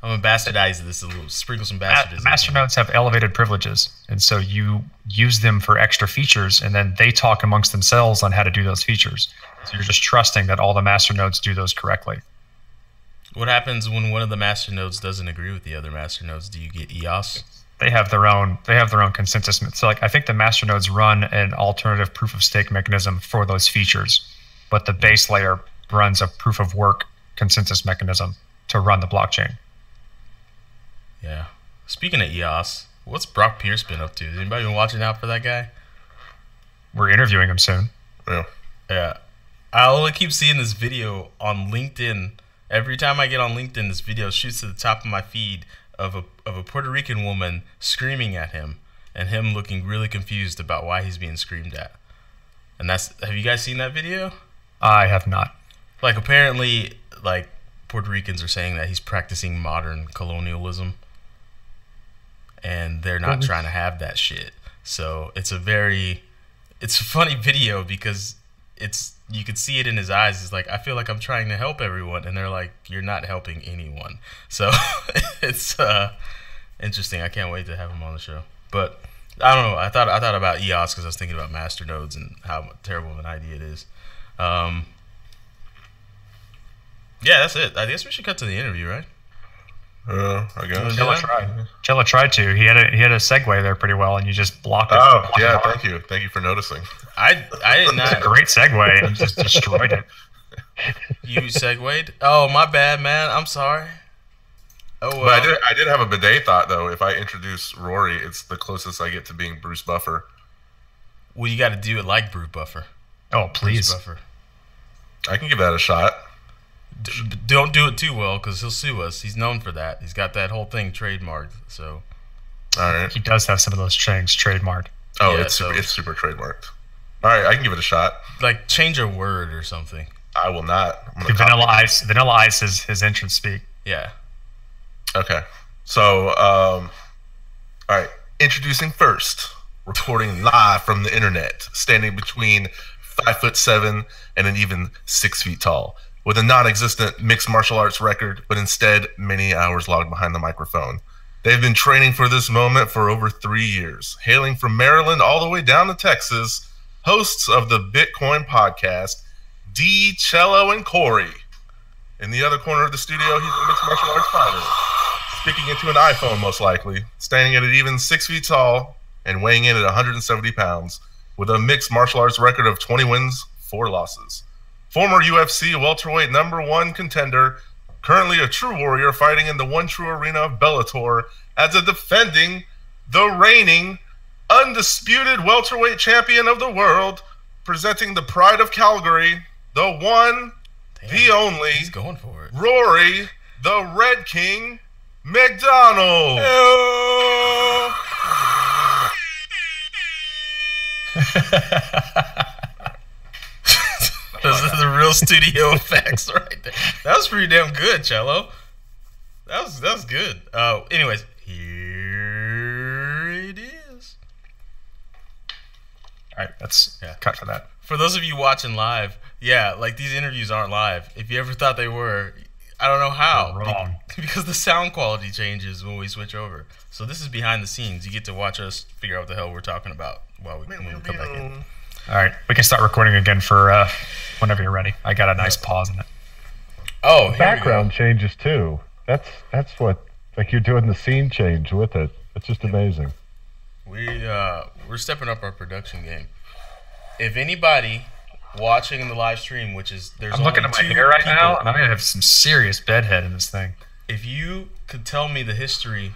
Speaker 1: I'm gonna bastardize this a little. Sprinkle some bastardizing.
Speaker 2: Masternodes have elevated privileges, and so you use them for extra features, and then they talk amongst themselves on how to do those features. So you're just trusting that all the masternodes do those correctly.
Speaker 1: What happens when one of the masternodes doesn't agree with the other masternodes? Do you get EOS?
Speaker 2: They have their own consensus. So like I think the masternodes run an alternative proof of stake mechanism for those features, but the base layer runs a proof of work consensus mechanism to run the blockchain.
Speaker 1: Yeah. Speaking of EOS, what's Brock Pierce been up to? Has anybody been watching out for that guy?
Speaker 2: We're interviewing him soon.
Speaker 3: Yeah.
Speaker 1: Yeah. I only keep seeing this video on LinkedIn. Every time I get on LinkedIn, this video shoots to the top of my feed of a Puerto Rican woman screaming at him and him looking really confused about why he's being screamed at. And have you guys seen that video?
Speaker 2: I have not.
Speaker 1: Like apparently like Puerto Ricans are saying that he's practicing modern colonialism and they're not trying to have that shit. So it's a funny video because you could see it in his eyes. It's like, I feel like I'm trying to help everyone, and they're like, you're not helping anyone. So it's interesting. I can't wait to have him on the show. But I don't know. I thought about EOS because I was thinking about masternodes and how terrible of an idea it is. Yeah, that's it. I guess we should cut to the interview, right?
Speaker 3: I guess.
Speaker 2: Chella tried to. He had a segue there pretty well, and you just blocked it.
Speaker 3: Oh, yeah. Thank you for noticing.
Speaker 1: I did not.
Speaker 2: It's a great segue, and you just destroyed it.
Speaker 1: You segued? Oh, my bad, man. I'm sorry. Oh, well.
Speaker 3: But I did have a bidet thought, though. If I introduce Rory, it's the closest I get to being Bruce Buffer.
Speaker 1: Well, you got to do it like Bruce Buffer.
Speaker 2: Oh, please.
Speaker 1: Bruce Buffer.
Speaker 3: I can give that a shot.
Speaker 1: Don't do it too well because he'll sue us. He's known for that. He's got that whole thing trademarked. So,
Speaker 3: all right.
Speaker 2: He does have some of those things trademarked.
Speaker 3: Oh, yeah, it's super trademarked. All right, I can give it a shot.
Speaker 1: Like change a word or something.
Speaker 3: I will not.
Speaker 2: Vanilla Ice is his entrance speak.
Speaker 1: Yeah.
Speaker 3: Okay. So, all right. Introducing first, recording live from the internet, standing between 5'7" and an even 6 feet tall, with a non-existent mixed martial arts record, but instead many hours logged behind the microphone. They've been training for this moment for over 3 years. Hailing from Maryland all the way down to Texas, hosts of the Bitcoin podcast, D, Cello, and Corey. In the other corner of the studio, he's a mixed martial arts fighter, speaking into an iPhone most likely, standing at an even 6 feet tall and weighing in at 170 pounds, with a mixed martial arts record of 20 wins, 4 losses. Former UFC welterweight #1 contender, currently a true warrior fighting in the One True Arena of Bellator as a defending, the reigning, undisputed welterweight champion of the world, presenting the pride of Calgary, the one, the only,
Speaker 1: he's going for it.
Speaker 3: Rory, the Red King, McDonald.
Speaker 1: Those are the real studio effects right there. That was pretty damn good, Cello. That was good. Anyways, here it is.
Speaker 2: All right, let's cut for that.
Speaker 1: For those of you watching live, like these interviews aren't live. If you ever thought they were, I don't know how.
Speaker 2: You're wrong.
Speaker 1: Because the sound quality changes when we switch over. So this is behind the scenes. You get to watch us figure out what the hell we're talking about when we come back in.
Speaker 2: All right, we can start recording again for whenever you're ready. I got a nice pause in it.
Speaker 1: Oh,
Speaker 4: background changes too. That's what, like, you're doing the scene change with it. It's just amazing.
Speaker 1: We're stepping up our production game. If anybody watching the live stream,
Speaker 2: I'm looking at my hair right now, and I'm gonna have some serious bedhead in this thing.
Speaker 1: If you could tell me the history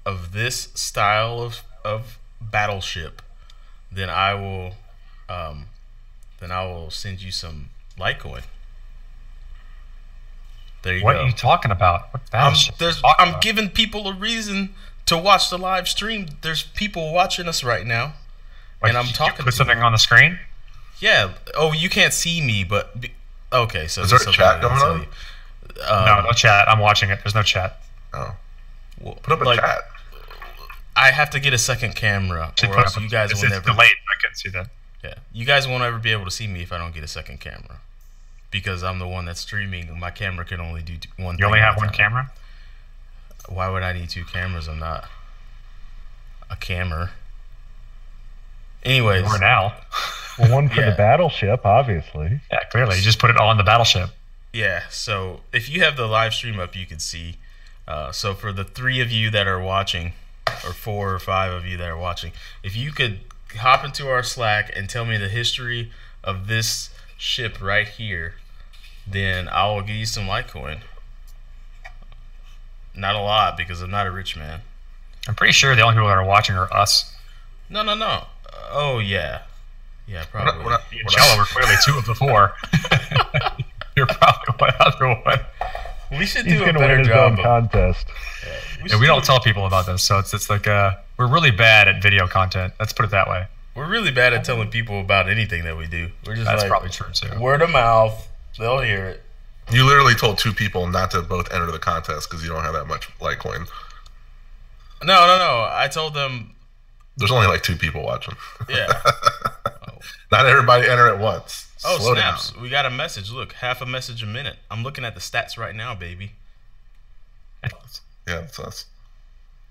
Speaker 1: of this style of battleship, then I will send you some Litecoin. There you go.
Speaker 2: What are you talking about? What battleship?
Speaker 1: I'm giving people a reason to watch the live stream. There's people watching us right now, and I'm talking.
Speaker 2: Put something on the screen.
Speaker 1: Yeah. Oh, you can't see me, but okay. So
Speaker 3: is there a chat going on?
Speaker 2: No chat. I'm watching it. There's no chat.
Speaker 3: Oh. Well, put up a chat.
Speaker 1: I have to get a second camera, or else you guys will never.
Speaker 2: It's delayed. I couldn't see that.
Speaker 1: Yeah, you guys won't ever be able to see me if I don't get a second camera, because I'm the one that's streaming. My camera can only do one.
Speaker 2: You only have one camera?
Speaker 1: Why would I need 2 cameras? I'm not a camera. Anyways,
Speaker 2: we're now.
Speaker 4: Well, one for the battleship, obviously.
Speaker 2: Yeah, clearly. You just put it on the battleship.
Speaker 1: Yeah. So if you have the live stream up, you can see. So for the 3 of you that are watching, or 4 or 5 of you that are watching, if you could hop into our Slack and tell me the history of this ship right here, then I will give you some Litecoin. Not a lot, because I'm not a rich man.
Speaker 2: I'm pretty sure the only people that are watching are us.
Speaker 1: No. Oh, yeah. Yeah, probably.
Speaker 2: Me and Cello were clearly 2 of the 4. You're probably one other one.
Speaker 1: We should do a better job.
Speaker 4: Contest.
Speaker 2: We don't tell people about this, so it's like we're really bad at video content. Let's put it that way.
Speaker 1: We're really bad at telling people about anything that we do. We're just
Speaker 2: That's probably true too.
Speaker 1: Word of mouth, they'll hear it.
Speaker 3: You literally told 2 people not to both enter the contest because you don't have that much Litecoin.
Speaker 1: No. I told them.
Speaker 3: There's only like 2 people watching.
Speaker 1: Yeah.
Speaker 3: Not everybody enter at once.
Speaker 1: Oh, snaps. Down. We got a message. Look, half a message a minute. I'm looking at the stats right now, baby.
Speaker 3: Yeah, that's us.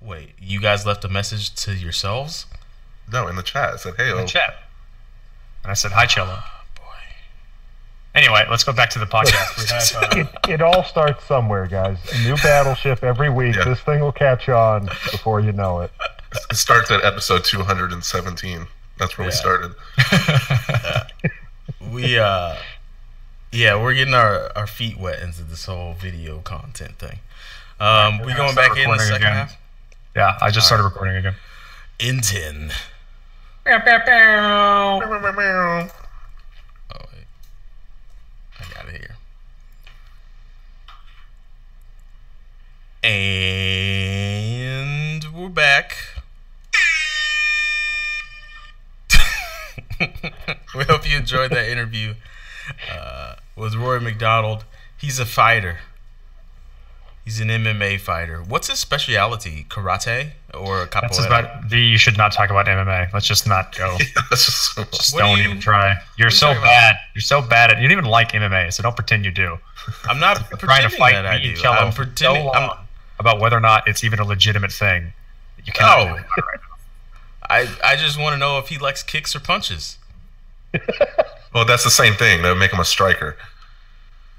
Speaker 1: Wait, you guys left a message to yourselves?
Speaker 3: No, in the chat. It said, hey,
Speaker 2: in the chat. And I said, hi, Cello. Oh, boy. Anyway, let's go back to the podcast. We have,
Speaker 4: it all starts somewhere, guys. A new battleship every week. Yeah. This thing will catch on before you know it.
Speaker 3: It starts at episode 217. That's where we started.
Speaker 1: We're getting our feet wet into this whole video content thing. We going back in the second half?
Speaker 2: Yeah, I just started recording again.
Speaker 1: In 10. Oh, wait. I got it here. And we're back. We hope you enjoyed that interview with Rory McDonald. He's a fighter. He's an MMA fighter. What's his specialty? Karate or capoeira?
Speaker 2: You should not talk about MMA. Let's just not go. Just don't even try. You're so bad. You're so bad at. You don't even like MMA, so don't pretend you do.
Speaker 1: I'm not
Speaker 2: trying to fight
Speaker 1: that I do.
Speaker 2: I'm pretending about whether or not it's even a legitimate thing. You cannot do it right now.
Speaker 1: I just want to know if he likes kicks or punches.
Speaker 3: Well, that's the same thing. That would make him a striker.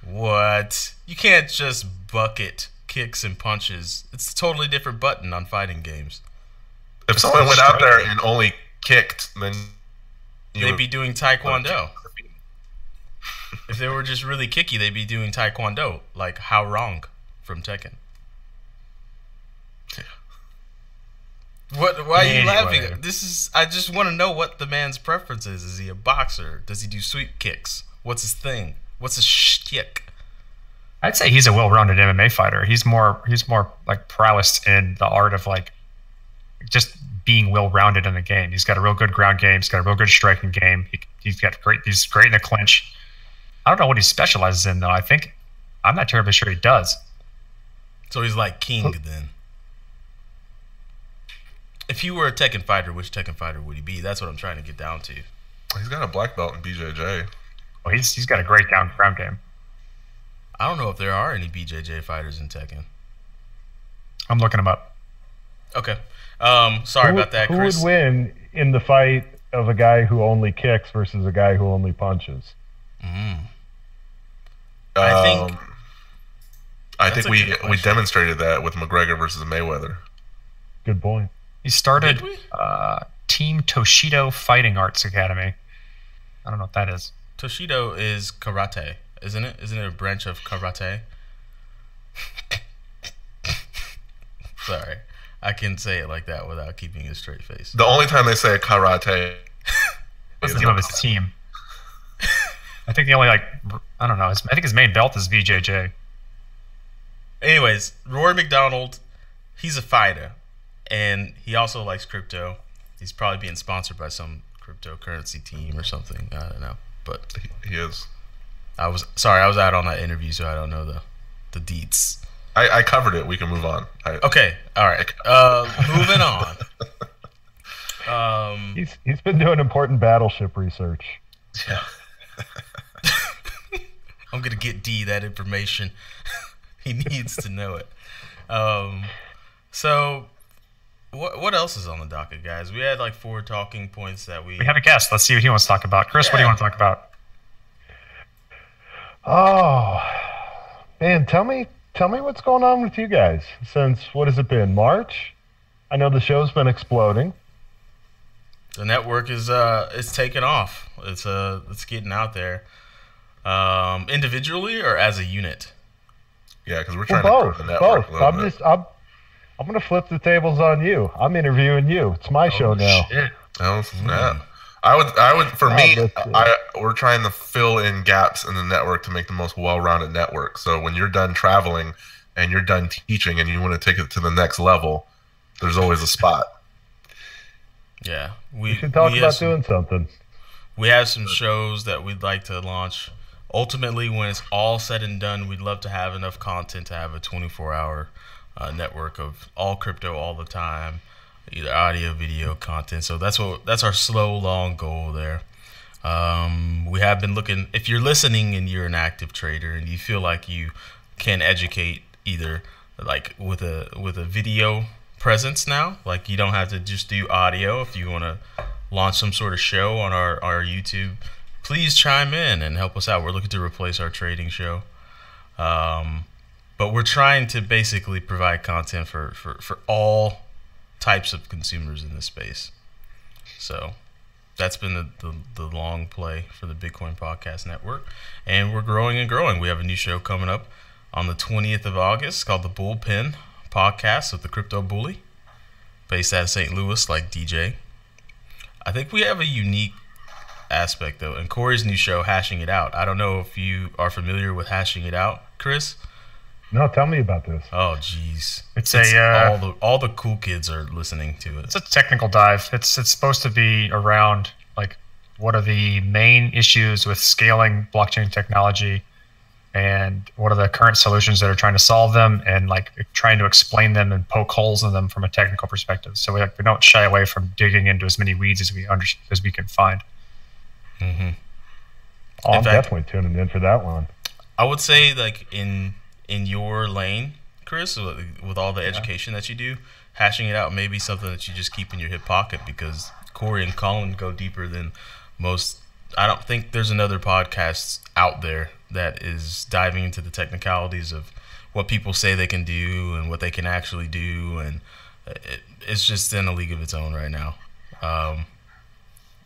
Speaker 1: What? You can't just bucket kicks and punches. It's a totally different button on fighting games.
Speaker 3: If someone went out there and only kicked, then
Speaker 1: they'd be doing taekwondo. If they were just really kicky, they'd be doing taekwondo, like How Wrong from Tekken. What? Why are you laughing? I just want to know what the man's preference is. Is he a boxer? Does he do sweep kicks? What's his thing? What's his shtick?
Speaker 2: I'd say he's a well-rounded MMA fighter. He's more like prowess in the art of like just being well-rounded in the game. He's got a real good ground game. He's got a real good striking game. He's great in the clinch. I don't know what he specializes in though. I'm not terribly sure he does.
Speaker 1: So he's like King then. If you were a Tekken fighter, which Tekken fighter would he be? That's what I'm trying to get down to.
Speaker 3: He's got a black belt in BJJ.
Speaker 2: Well, he's got a great ground game.
Speaker 1: I don't know if there are any BJJ fighters in Tekken.
Speaker 2: I'm looking him up.
Speaker 1: Okay. Sorry about that, Chris.
Speaker 4: Who would win in the fight of a guy who only kicks versus a guy who only punches?
Speaker 1: I
Speaker 3: think we demonstrated that with McGregor versus Mayweather.
Speaker 4: Good point.
Speaker 2: He started Team Toshido Fighting Arts Academy. I don't know what that is.
Speaker 1: Toshido is karate, isn't it? Isn't it a branch of karate? Sorry. I can say it like that without keeping a straight face.
Speaker 3: The only time they say karate
Speaker 2: What's the name of his team? I think the only I don't know. I think his main belt is VJJ.
Speaker 1: Anyways, Rory McDonald, he's a fighter, and he also likes crypto. He's probably being sponsored by some cryptocurrency team or something. I don't know, but
Speaker 3: he is.
Speaker 1: I was out on that interview, so I don't know the deets.
Speaker 3: I covered it. We can move on.
Speaker 1: Okay, all right. Moving on.
Speaker 4: He's been doing important battleship research.
Speaker 3: Yeah.
Speaker 1: I'm gonna get D that information. He needs to know it. So, what else is on the docket, guys? We had like 4 talking points that we
Speaker 2: have a guest. Let's see what he wants to talk about. Chris, what do you want to talk about?
Speaker 4: Oh, man, tell me what's going on with you guys since, what has it been, March? I know the show's been exploding.
Speaker 1: The network is taking off. It's getting out there. Individually or as a unit?
Speaker 3: Yeah, because we're trying to grow the network.
Speaker 4: Both. I'm gonna flip the tables on you. I'm interviewing you. It's my show now.
Speaker 3: Shit. Oh, snap. I would. For me, we're trying to fill in gaps in the network to make the most well-rounded network. So when you're done traveling and you're done teaching and you want to take it to the next level, there's always a spot.
Speaker 1: Yeah,
Speaker 4: we should talk about doing something.
Speaker 1: We have some shows that we'd like to launch. Ultimately, when it's all said and done, we'd love to have enough content to have a 24-hour network of all crypto all the time, either audio, video, content. So that's our slow, long goal there. We have been looking. If you're listening and you're an active trader and you feel like you can educate either like with a video presence now, like you don't have to just do audio. If you want to launch some sort of show on our YouTube, please chime in and help us out. We're looking to replace our trading show. But we're trying to basically provide content for all types of consumers in this space. So that's been the long play for the Bitcoin Podcast Network. And we're growing and growing. We have a new show coming up on the 20th of August called the Bullpen Podcast with the Crypto Bully, based out of St. Louis, like DJ. I think we have a unique aspect, though. And Corey's new show, Hashing It Out. I don't know if you are familiar with Hashing It Out, Chris.
Speaker 4: No, tell me about this.
Speaker 1: Oh, geez.
Speaker 2: It's
Speaker 1: all the cool kids are listening to it.
Speaker 2: It's a technical dive. It's supposed to be around like what are the main issues with scaling blockchain technology, and what are the current solutions that are trying to solve them, and like trying to explain them and poke holes in them from a technical perspective. So we don't shy away from digging into as many weeds as we can find.
Speaker 1: Mm-hmm.
Speaker 4: Oh, I'm definitely tuning in for that one.
Speaker 1: I would say like in your lane, Chris, with all the education that you do, hashing it out may be something that you just keep in your hip pocket, because Corey and Colin go deeper than most. I don't think there's another podcast out there that is diving into the technicalities of what people say they can do and what they can actually do, and it's just in a league of its own right now.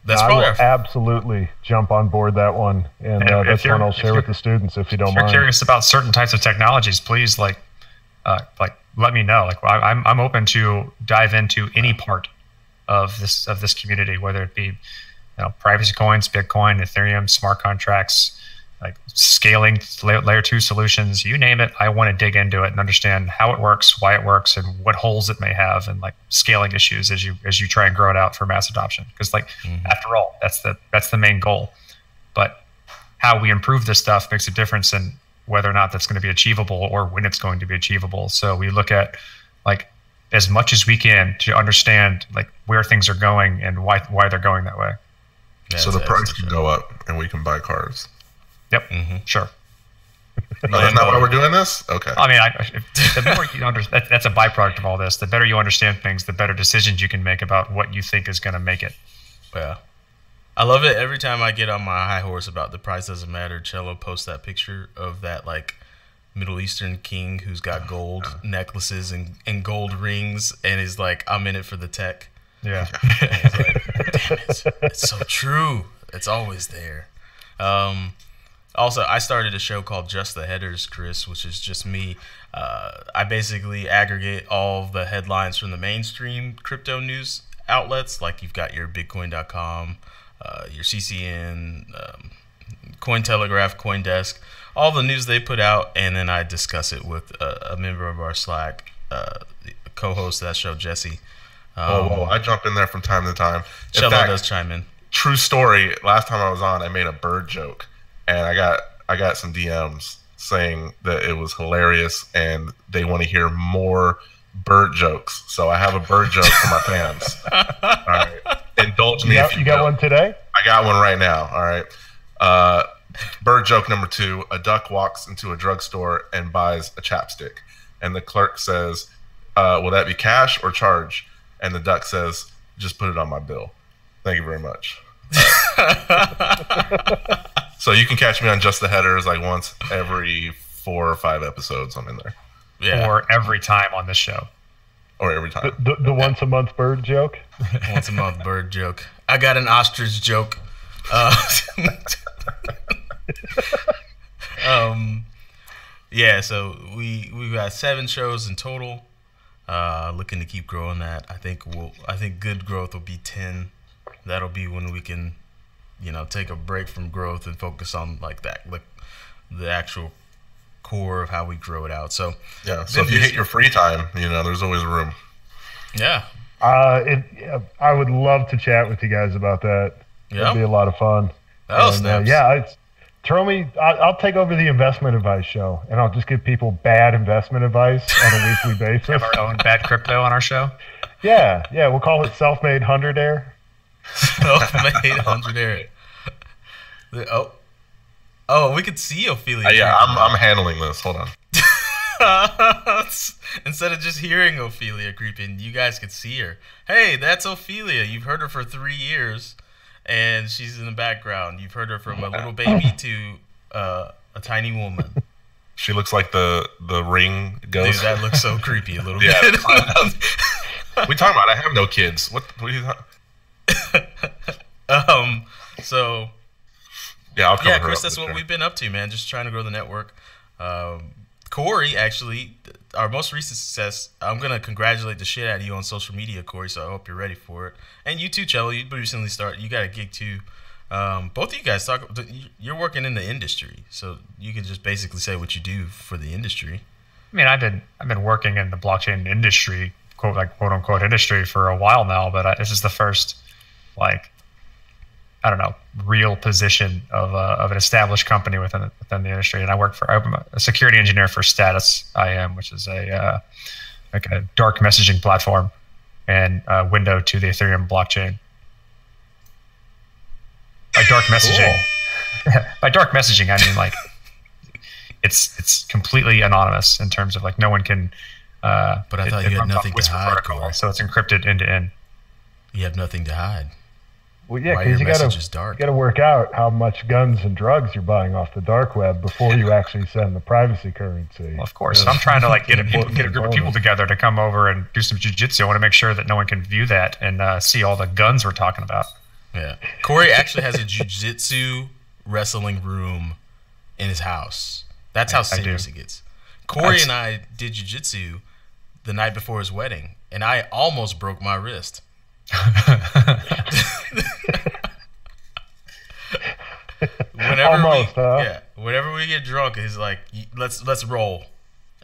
Speaker 1: That's
Speaker 4: I will absolutely jump on board that one, and that's one I'll share with the students if you don't mind.
Speaker 2: If you're curious about certain types of technologies, please like let me know. Like I'm open to dive into any part of this community, whether it be privacy coins, Bitcoin, Ethereum, smart contracts, like scaling layer 2 solutions, you name it. I want to dig into it and understand how it works, why it works, and what holes it may have, and like scaling issues as you try and grow it out for mass adoption. Because after all, that's the main goal. But how we improve this stuff makes a difference in whether or not that's going to be achievable or when it's going to be achievable. So we look at like as much as we can to understand like where things are going and why they're going that way.
Speaker 3: Yeah, so the price can go up and we can buy cars.
Speaker 2: Yep. Sure.
Speaker 3: Isn't that why we're doing this? Okay.
Speaker 2: I mean, the more you understand, that's a byproduct of all this. The better you understand things, the better decisions you can make about what you think is going to make it.
Speaker 1: Yeah. I love it. Every time I get on my high horse about the price doesn't matter, Cello posts that picture of that like Middle Eastern king who's got gold necklaces and gold rings, and is like, I'm in it for the tech.
Speaker 2: Yeah.
Speaker 1: It's like, damn it. It's so true. It's always there. Also, I started a show called Just the Headers, Chris, which is just me. I basically aggregate all of the headlines from the mainstream crypto news outlets, like you've got your Bitcoin.com, your CCN, Cointelegraph, CoinDesk, all the news they put out, and then I discuss it with a member of our Slack, co-host of that show, Jesse.
Speaker 3: I jump in there from time to time.
Speaker 1: Cello does chime in.
Speaker 3: True story. Last time I was on, I made a bird joke, and I got some DMs saying that it was hilarious and they want to hear more bird jokes. So I have a bird joke for my fans. All right, indulge me.
Speaker 4: You got one today?
Speaker 3: I got one right now. All right. Bird joke number 2: a duck walks into a drugstore and buys a chapstick, and the clerk says, "Will that be cash or charge?" And the duck says, "Just put it on my bill. Thank you very much." So you can catch me on Just the Headers like once every 4 or 5 episodes. I'm in there.
Speaker 2: Yeah. Or every time on this show.
Speaker 3: Or every time.
Speaker 4: The once a month bird joke?
Speaker 1: Once a month bird joke. I got an ostrich joke. Yeah, so we've got 7 shows in total. Looking to keep growing that. I think good growth will be 10. That'll be when we can, take a break from growth and focus on like the actual core of how we grow it out. So
Speaker 3: yeah. So if you hit your free time, there's always room.
Speaker 1: Yeah.
Speaker 4: I would love to chat with you guys about that.
Speaker 1: Yeah.
Speaker 4: It'd be a lot of fun.
Speaker 1: Oh, snaps.
Speaker 4: I'll take over the investment advice show, and I'll just give people bad investment advice on a weekly basis.
Speaker 2: Have our own bad crypto on our show.
Speaker 4: Yeah. We'll call it Self-Made Hundredaire.
Speaker 1: Self-Made Hundredaire. Oh, we could see Ophelia.
Speaker 3: Yeah, I'm handling this. Hold on.
Speaker 1: Instead of just hearing Ophelia creeping, you guys could see her. Hey, that's Ophelia. You've heard her for 3 years. And she's in the background. You've heard her from a little baby to a tiny woman.
Speaker 3: She looks like the ring ghost.
Speaker 1: Dude, that looks so creepy a little bit.
Speaker 3: We talking about? I have no kids. What are you talking?
Speaker 1: So.
Speaker 3: Yeah, I'll cover her
Speaker 1: Chris,
Speaker 3: up
Speaker 1: that's what we've been up to, man. Just trying to grow the network. Corey, actually, our most recent success, I'm going to congratulate the shit out of you on social media, Corey, so I hope you're ready for it. And you too, Cello, you recently started. You got a gig too. Both of you guys you're working in the industry, so you can just basically say what you do for the industry.
Speaker 2: I mean, I've been working in the blockchain industry, quote unquote industry, for a while now, but this is the first, like, I don't know, real position of an established company within the industry. And I'm a security engineer for Status IM, which is a dark messaging platform and a window to the Ethereum blockchain. By dark messaging, by dark messaging, I mean, like, it's completely anonymous in terms of, like, no one can.
Speaker 1: But I thought you had nothing to hide, Corey.
Speaker 2: So it's encrypted end to end.
Speaker 1: You have nothing to hide.
Speaker 4: Well, yeah, because you got to work out how much guns and drugs you're buying off the dark web before you actually send the privacy currency.
Speaker 2: Well, of course, I'm trying to, like, get a group of people together to come over and do some jiu-jitsu. I want to make sure that no one can view that and see all the guns we're talking about.
Speaker 1: Yeah, Corey actually has a jiu-jitsu wrestling room in his house. That's how serious it gets. Corey and I did jiu-jitsu the night before his wedding, and I almost broke my wrist. Whenever we get drunk, he's like, let's roll.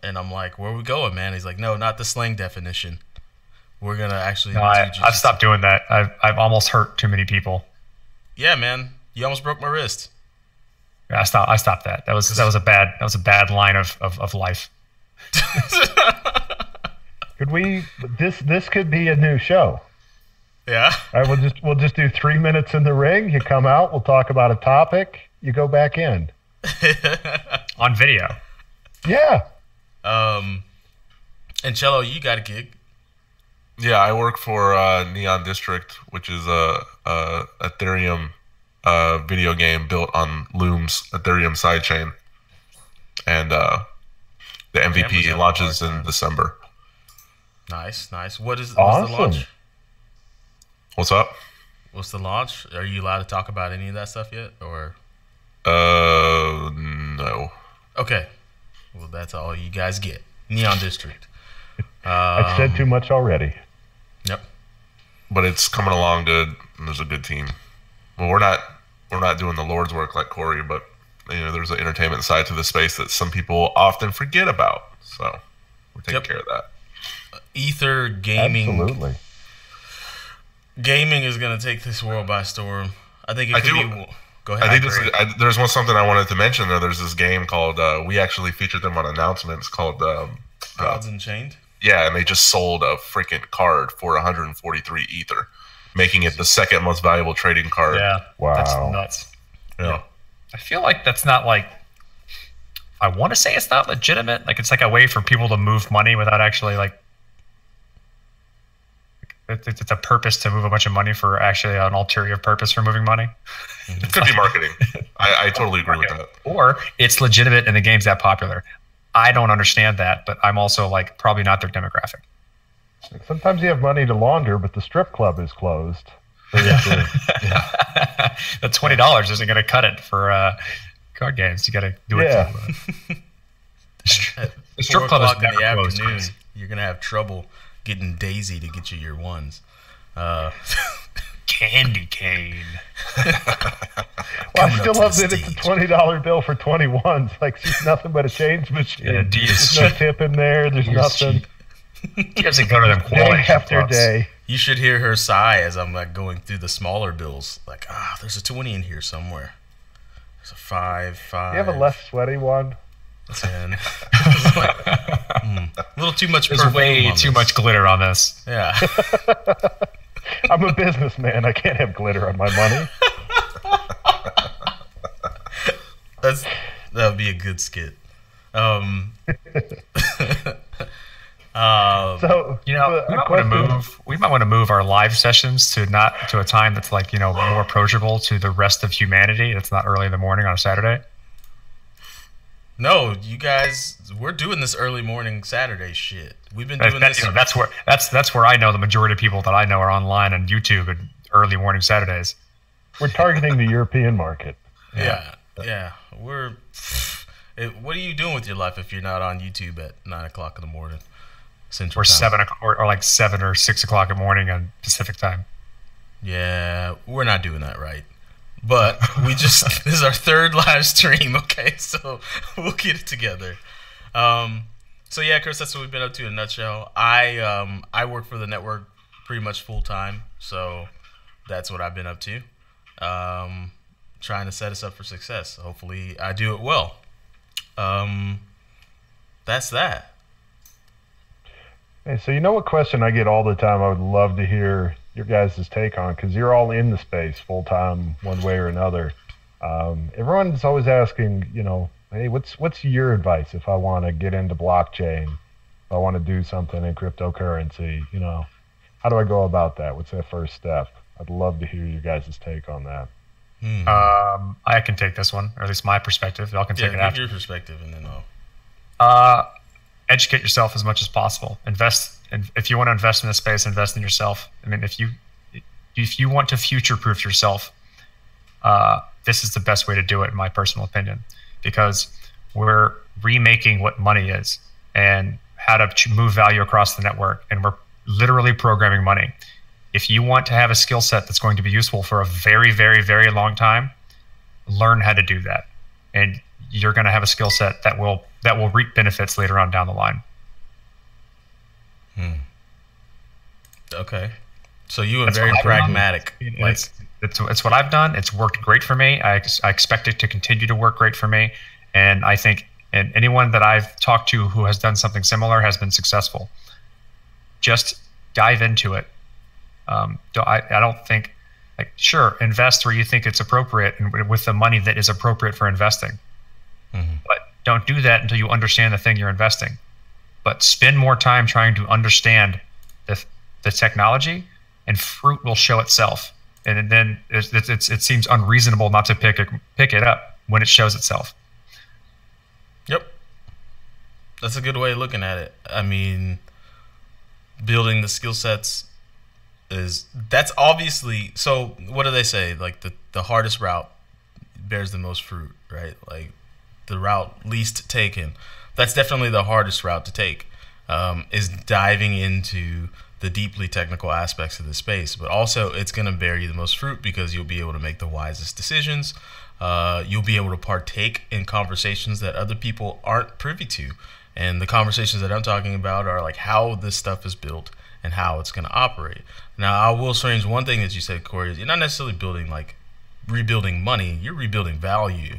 Speaker 1: And I'm like, where are we going, man? He's like, no, not the slang definition. We're gonna actually.
Speaker 2: No, I've stopped doing that. I've almost hurt too many people.
Speaker 1: Yeah, man, you almost broke my wrist.
Speaker 2: Yeah, I stopped that. That was a bad line of life.
Speaker 4: Could we? This could be a new show.
Speaker 1: Yeah.
Speaker 4: All right, we'll just do 3 minutes in the ring. You come out. We'll talk about a topic. You go back in.
Speaker 2: On video.
Speaker 4: Yeah.
Speaker 1: And Cello, you got a gig.
Speaker 3: Yeah, I work for Neon District, which is a Ethereum video game built on Loom's Ethereum sidechain, and the MVP launches in December.
Speaker 1: Nice. What's the launch?
Speaker 3: What's up?
Speaker 1: What's the launch? Are you allowed to talk about any of that stuff yet, or?
Speaker 3: No.
Speaker 1: Okay. Well, that's all you guys get. Neon District.
Speaker 4: I've said too much already.
Speaker 1: Yep.
Speaker 3: But it's coming along good, and there's a good team. Well, we're not doing the Lord's work like Corey, but there's an entertainment side to the space that some people often forget about. So we're taking care of that.
Speaker 1: Ether gaming.
Speaker 4: Absolutely.
Speaker 1: Gaming is going to take this world by storm. I think it could be. Go ahead.
Speaker 3: I think there's something I wanted to mention. There's this game called. We actually featured them on announcements called.
Speaker 1: Gods Unchained.
Speaker 3: Yeah, and they just sold a freaking card for 143 Ether, making it the second most valuable trading card.
Speaker 2: Yeah.
Speaker 4: Wow.
Speaker 2: That's nuts.
Speaker 3: Yeah.
Speaker 2: I feel like that's not like. I want to say it's not legitimate. Like, it's like a way for people to move money without actually, like. It's a purpose to move a bunch of money for actually an ulterior purpose for moving money.
Speaker 3: It could be marketing. I totally agree with that.
Speaker 2: Or it's legitimate and the game's that popular. I don't understand that, but I'm also, like, probably not their demographic.
Speaker 4: Sometimes you have money to launder, but the strip club is closed.
Speaker 2: Yeah. The $20 isn't going to cut it for card games. You got to do it. The strip club is never closed. Afternoon,
Speaker 1: you're going to have trouble getting Daisy to get you your ones.
Speaker 2: Candy cane.
Speaker 4: Well, I still love that it's a $20 bill for 21s. Like, she's nothing but a change machine.
Speaker 2: Yeah,
Speaker 4: there's no tip in there. There's nothing.
Speaker 2: He doesn't go to them quality
Speaker 4: day after day.
Speaker 1: You should hear her sigh as I'm, like, going through the smaller bills. Like, there's a 20 in here somewhere. There's a 5.
Speaker 4: You have a less sweaty one?
Speaker 1: 10. A little too much.
Speaker 2: There's way too much glitter on this.
Speaker 1: Yeah.
Speaker 4: I'm a businessman. I can't have glitter on my money.
Speaker 1: That would be a good skit.
Speaker 4: So
Speaker 2: we might want to move our live sessions to a time that's, like, more approachable to the rest of humanity. It's not early in the morning on a Saturday.
Speaker 1: No, you guys, we're doing this early morning Saturday shit. We've been doing this.
Speaker 2: That's where I know the majority of people that I know are online on YouTube and early morning Saturdays.
Speaker 4: We're targeting the European market.
Speaker 1: Yeah. What are you doing with your life if you're not on YouTube at 9 o'clock in the morning? Central time?
Speaker 2: or like 7 or 6 o'clock in the morning on Pacific time.
Speaker 1: Yeah, we're not doing that right. But this is our third live stream, okay? So we'll get it together. So yeah, Chris, that's what we've been up to in a nutshell. I work for the network pretty much full time, so that's what I've been up to. Um, Trying to set us up for success. Hopefully, I do it well. Um, that's that.
Speaker 4: Hey, so you know what question I get all the time? I would love to hear your guys' take on, because you're all in the space full time, one way or another. Everyone's always asking, hey, what's your advice if I want to get into blockchain, if I want to do something in cryptocurrency? How do I go about that? What's that first step? I'd love to hear your guys' take on that.
Speaker 2: I can take this one, or at least my perspective. Y'all can take it after.
Speaker 1: Your perspective, and then I'll.
Speaker 2: Educate yourself as much as possible. Invest, and if you want to invest in this space, invest in yourself. I mean, if you want to future-proof yourself, this is the best way to do it, in my personal opinion, because we're remaking what money is and how to move value across the network, and we're literally programming money. If you want to have a skill set that's going to be useful for a very, very, very long time, learn how to do that, and you're going to have a skill set that will reap benefits later on down the line.
Speaker 1: Okay, so you are very pragmatic.
Speaker 2: It's what I've done. It's worked great for me. I expect it to continue to work great for me, and I think anyone that I've talked to who has done something similar has been successful. Just dive into it. I don't think, sure, invest where you think it's appropriate and with the money that is appropriate for investing. But don't do that until you understand the thing you're investing. But spend more time trying to understand the technology, and fruit will show itself. And then it seems unreasonable not to pick it up when it shows itself.
Speaker 1: Yep, that's a good way of looking at it. I mean, building the skill sets that's obviously, so what do they say? Like the hardest route bears the most fruit, right? Like the route least taken. That's definitely the hardest route to take, is diving into the deeply technical aspects of the space. But also it's going to bear you the most fruit because you'll be able to make the wisest decisions. You'll be able to partake in conversations that other people aren't privy to. And the conversations that I'm talking about are like how this stuff is built and how it's going to operate. Now, I will change one thing that you said, Corey, is you're not necessarily rebuilding money, you're rebuilding value.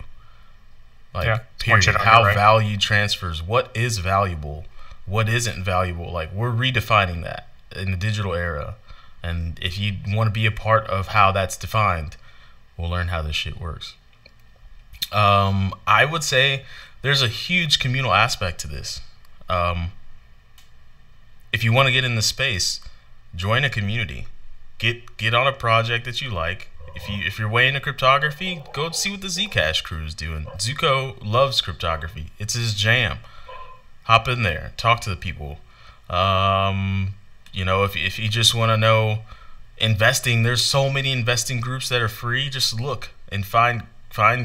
Speaker 1: Period. How value transfers, what is valuable, what isn't valuable. Like, we're redefining that in the digital era. And if you want to be a part of how that's defined, we'll learn how this shit works. I would say there's a huge communal aspect to this. If you want to get in the space, join a community. Get on a project that you like. If you're way into cryptography, go see what the Zcash crew is doing. Zuko loves cryptography. It's his jam. Hop in there, talk to the people. If you just want to know investing, there's so many investing groups that are free. Just look and find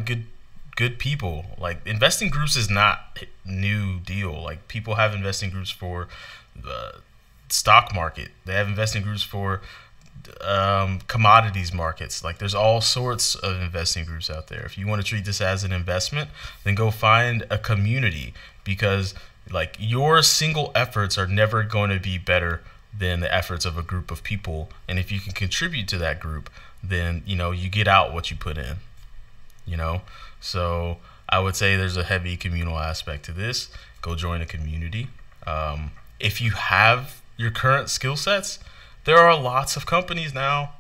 Speaker 1: good people. Like, investing groups is not a new deal. Like, people have investing groups for the stock market. They have investing groups for commodities markets. Like, there's all sorts of investing groups out there. If you want to treat this as an investment, then go find a community, because like, your single efforts are never going to be better than the efforts of a group of people. And if you can contribute to that group, then you get out what you put in. So I would say there's a heavy communal aspect to this. Go join a community. If you have your current skill sets, there are lots of companies now,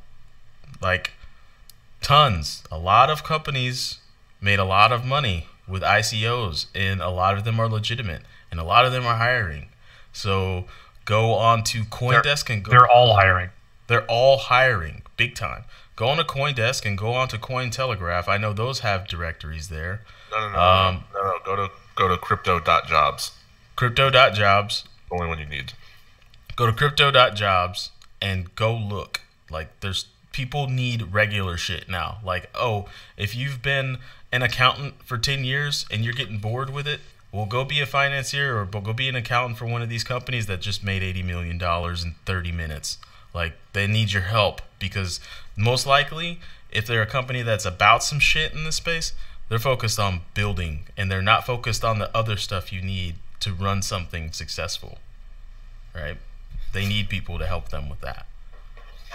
Speaker 1: like tons. A lot of companies made a lot of money with ICOs, and a lot of them are legitimate, and a lot of them are hiring. So go on to CoinDesk and go.
Speaker 2: They're all hiring.
Speaker 1: They're all hiring big time. Go on to CoinDesk and go on to Cointelegraph. I know those have directories there.
Speaker 3: No. Go to crypto.jobs.
Speaker 1: Crypto.jobs.
Speaker 3: Only one you need.
Speaker 1: Go to crypto.jobs and go look. Like, there's people need regular shit now. Like, oh, if you've been an accountant for 10 years and you're getting bored with it, well, go be a financier, or go be an accountant for one of these companies that just made $80 million in 30 minutes. Like, they need your help, because most likely, if they're a company that's about some shit in this space, they're focused on building, and they're not focused on the other stuff you need to run something successful, right? They need people to help them with that.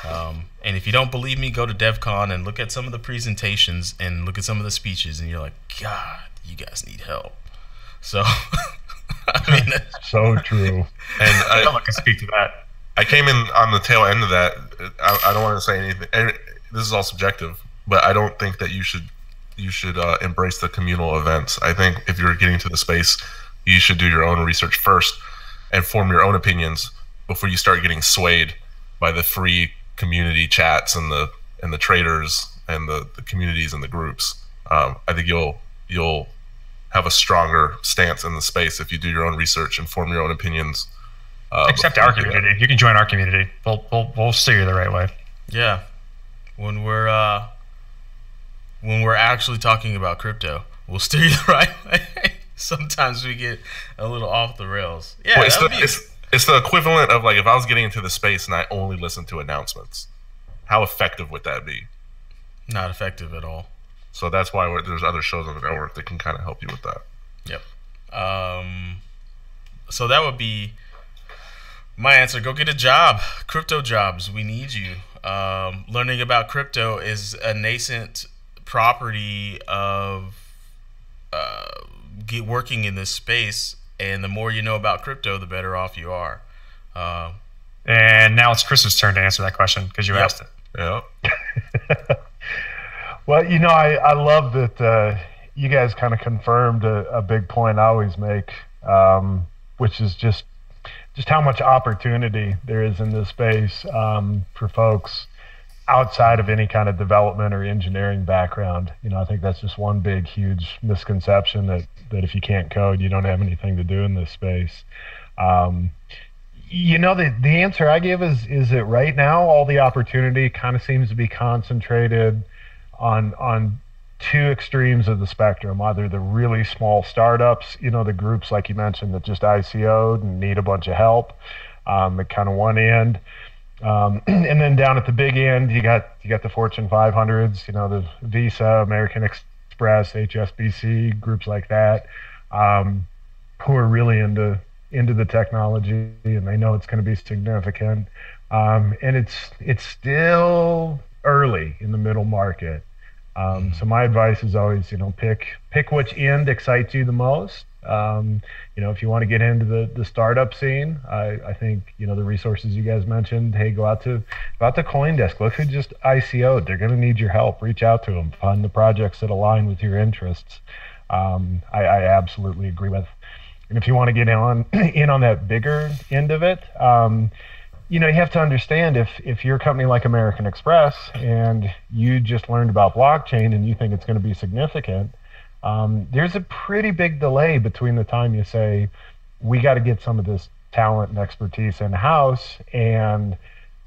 Speaker 1: And if you don't believe me, go to DevCon and look at some of the presentations and look at some of the speeches, and you're like, God, you guys need help. So, I mean,
Speaker 4: so true.
Speaker 3: And
Speaker 2: I can speak to that.
Speaker 3: I came in on the tail end of that. I don't want to say anything. And this is all subjective, but I don't think that you should embrace the communal events. I think if you're getting to the space, you should do your own research first and form your own opinions before you start getting swayed by the free community chats and the traders and the communities and the groups. I think you'll have a stronger stance in the space if you do your own research and form your own opinions.
Speaker 2: Except our community. You can join our community. We'll steer you the right way.
Speaker 1: Yeah. When we're actually talking about crypto, we'll steer you the right way. Sometimes we get a little off the rails. Yeah,
Speaker 3: well, it's the equivalent of like if I was getting into the space and I only listened to announcements. How effective would that be?
Speaker 1: Not effective at all.
Speaker 3: So that's why there's other shows on the network that can kind of help you with that.
Speaker 1: Yep. So that would be my answer. Go get a job. Crypto jobs. We need you. Learning about crypto is a nascent property of working in this space, and the more you know about crypto, the better off you are.
Speaker 2: And now it's Chris's turn to answer that question because you asked it.
Speaker 3: Yeah.
Speaker 4: Well, I love that you guys kind of confirmed a big point I always make, which is just how much opportunity there is in this space for folks outside of any kind of development or engineering background. I think that's just one big, huge misconception that if you can't code, you don't have anything to do in this space. The answer I give is that right now all the opportunity kind of seems to be concentrated on two extremes of the spectrum, either the really small startups, the groups like you mentioned that just ICO'd and need a bunch of help at kind of one end. And then down at the big end, you got the Fortune 500s, the Visa, American Express, HSBC, groups like that, who are really into the technology and they know it's going to be significant. And it's still early in the middle market. So my advice is always, pick which end excites you the most. If you want to get into the startup scene, I think, the resources you guys mentioned, hey, go out to CoinDesk, look who just ICO'd. They're going to need your help. Reach out to them, find the projects that align with your interests. I absolutely agree with. And if you want to get in on that bigger end of it, you have to understand if you're a company like American Express and you just learned about blockchain and you think it's going to be significant, there's a pretty big delay between the time you say, we got to get some of this talent and expertise in-house and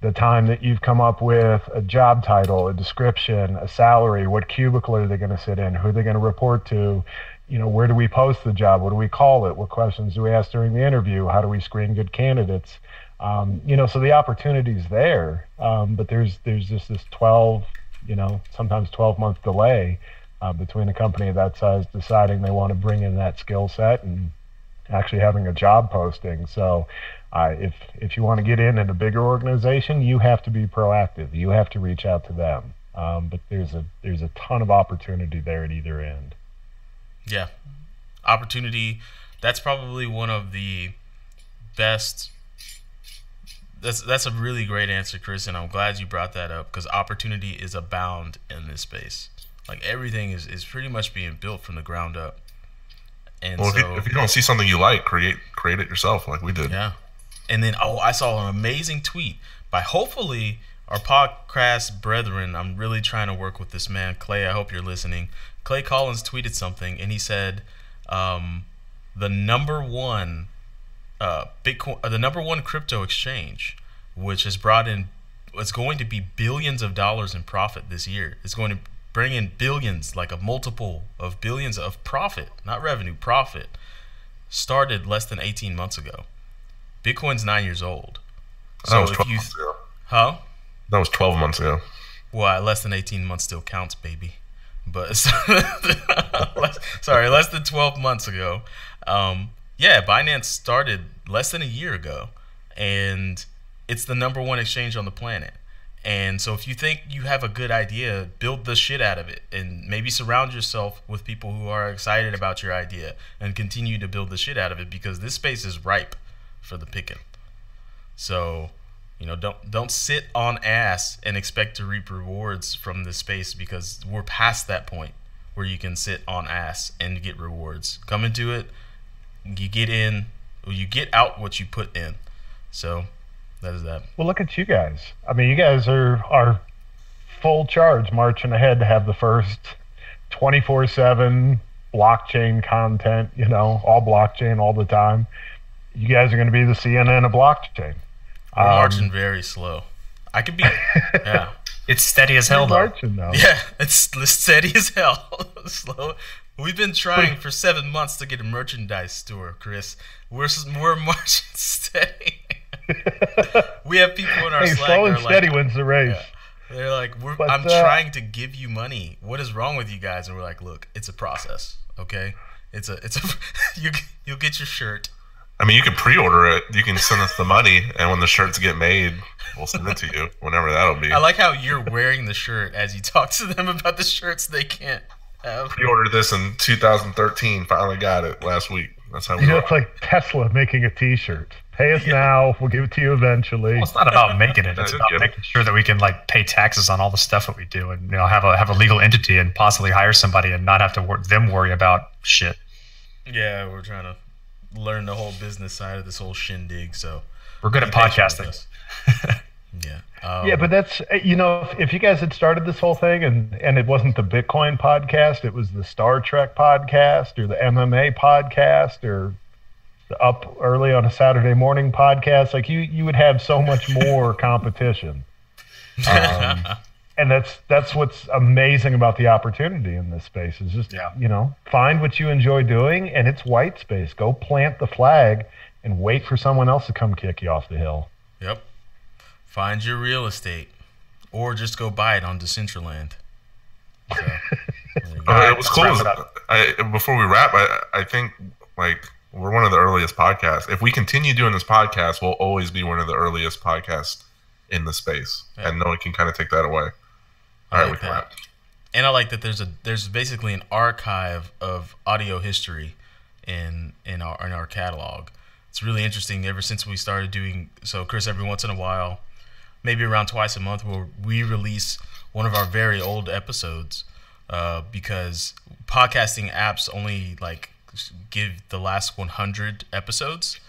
Speaker 4: the time that you've come up with a job title, a description, a salary, what cubicle are they going to sit in, who are they going to report to, where do we post the job, what do we call it, what questions do we ask during the interview, how do we screen good candidates? So the opportunity's there, but there's just this 12, sometimes 12-month delay between a company of that size deciding they want to bring in that skill set and actually having a job posting. So if you want to get in a bigger organization, you have to be proactive. You have to reach out to them. But there's a ton of opportunity there at either end.
Speaker 1: Yeah, opportunity. That's probably one of the best. That's a really great answer, Chris, and I'm glad you brought that up because opportunity is abound in this space. Like everything is pretty much being built from the ground up. And
Speaker 3: well,
Speaker 1: so,
Speaker 3: if you don't see something you like, create it yourself, like we did.
Speaker 1: Yeah. And then I saw an amazing tweet by hopefully our podcast brethren. I'm really trying to work with this man, Clay. I hope you're listening. Clay Collins tweeted something, and he said, the number one Bitcoin, the number one crypto exchange, which has brought in, it's going to be billions of dollars in profit this year. It's going to bring in billions, like a multiple of billions of profit, not revenue, profit. Started less than 18 months ago. Bitcoin's 9 years old.
Speaker 3: So that was 12 months ago.
Speaker 1: Huh?
Speaker 3: That was 12 months ago.
Speaker 1: Well, less than 18 months still counts, baby. But sorry, less than 12 months ago. Yeah, Binance started less than a year ago, and it's the #1 exchange on the planet. And so if you think you have a good idea, build the shit out of it, and maybe surround yourself with people who are excited about your idea and continue to build the shit out of it, because this space is ripe for the picking. So, don't sit on ass and expect to reap rewards from this space, because we're past that point where you can sit on ass and get rewards. Come into it, you get in, or you get out what you put in. So that is that.
Speaker 4: Well, look at you guys. I mean, you guys are full charge, marching ahead to have the first 24/7 blockchain content, all blockchain all the time. You guys are going to be the CNN of blockchain.
Speaker 1: We're marching very slow. I could be, yeah.
Speaker 2: It's steady as hell, though.
Speaker 4: Marching, though.
Speaker 1: Yeah, it's steady as hell. Slow. We've been trying for 7 months to get a merchandise store, Chris. We're marching steady. We have people in our Slack.
Speaker 4: Slow and steady wins the race.
Speaker 1: Yeah. They're like, I'm trying to give you money. What is wrong with you guys? And we're like, look, it's a process, okay? You'll get your shirt.
Speaker 3: I mean, you can pre-order it. You can send us the money, and when the shirts get made, we'll send it to you, whenever that'll be.
Speaker 1: I like how you're wearing the shirt as you talk to them about the shirts they can't have.
Speaker 3: Pre-ordered this in 2013. Finally got it last week. That's how we
Speaker 4: It's like Tesla making a T-shirt. Pay us now. We'll give it to you eventually.
Speaker 2: Well, it's not about making it. It's about making sure that we can pay taxes on all the stuff that we do, and have a legal entity and possibly hire somebody and not have to worry about shit.
Speaker 1: Yeah, we're trying to learn the whole business side of this whole shindig. So
Speaker 2: we're good at podcasting.
Speaker 1: Yeah.
Speaker 4: Yeah, but that's, if you guys had started this whole thing and it wasn't the Bitcoin podcast, it was the Star Trek podcast or the MMA podcast or the Up Early on a Saturday Morning podcast, like you would have so much more competition. And that's what's amazing about the opportunity in this space is just, find what you enjoy doing, and it's white space. Go plant the flag and wait for someone else to come kick you off the hill.
Speaker 1: Yep. Find your real estate, or just go buy it on Decentraland. So,
Speaker 3: it was cool. Before we wrap, I think we're one of the earliest podcasts. If we continue doing this podcast, we'll always be one of the earliest podcasts in the space, and no one can kind of take that away. All right, we can wrap.
Speaker 1: And I like that there's basically an archive of audio history in our catalog. It's really interesting. Ever since we started doing so, Chris, every once in a while, maybe around twice a month, we'll re-release one of our very old episodes because podcasting apps only give the last 100 episodes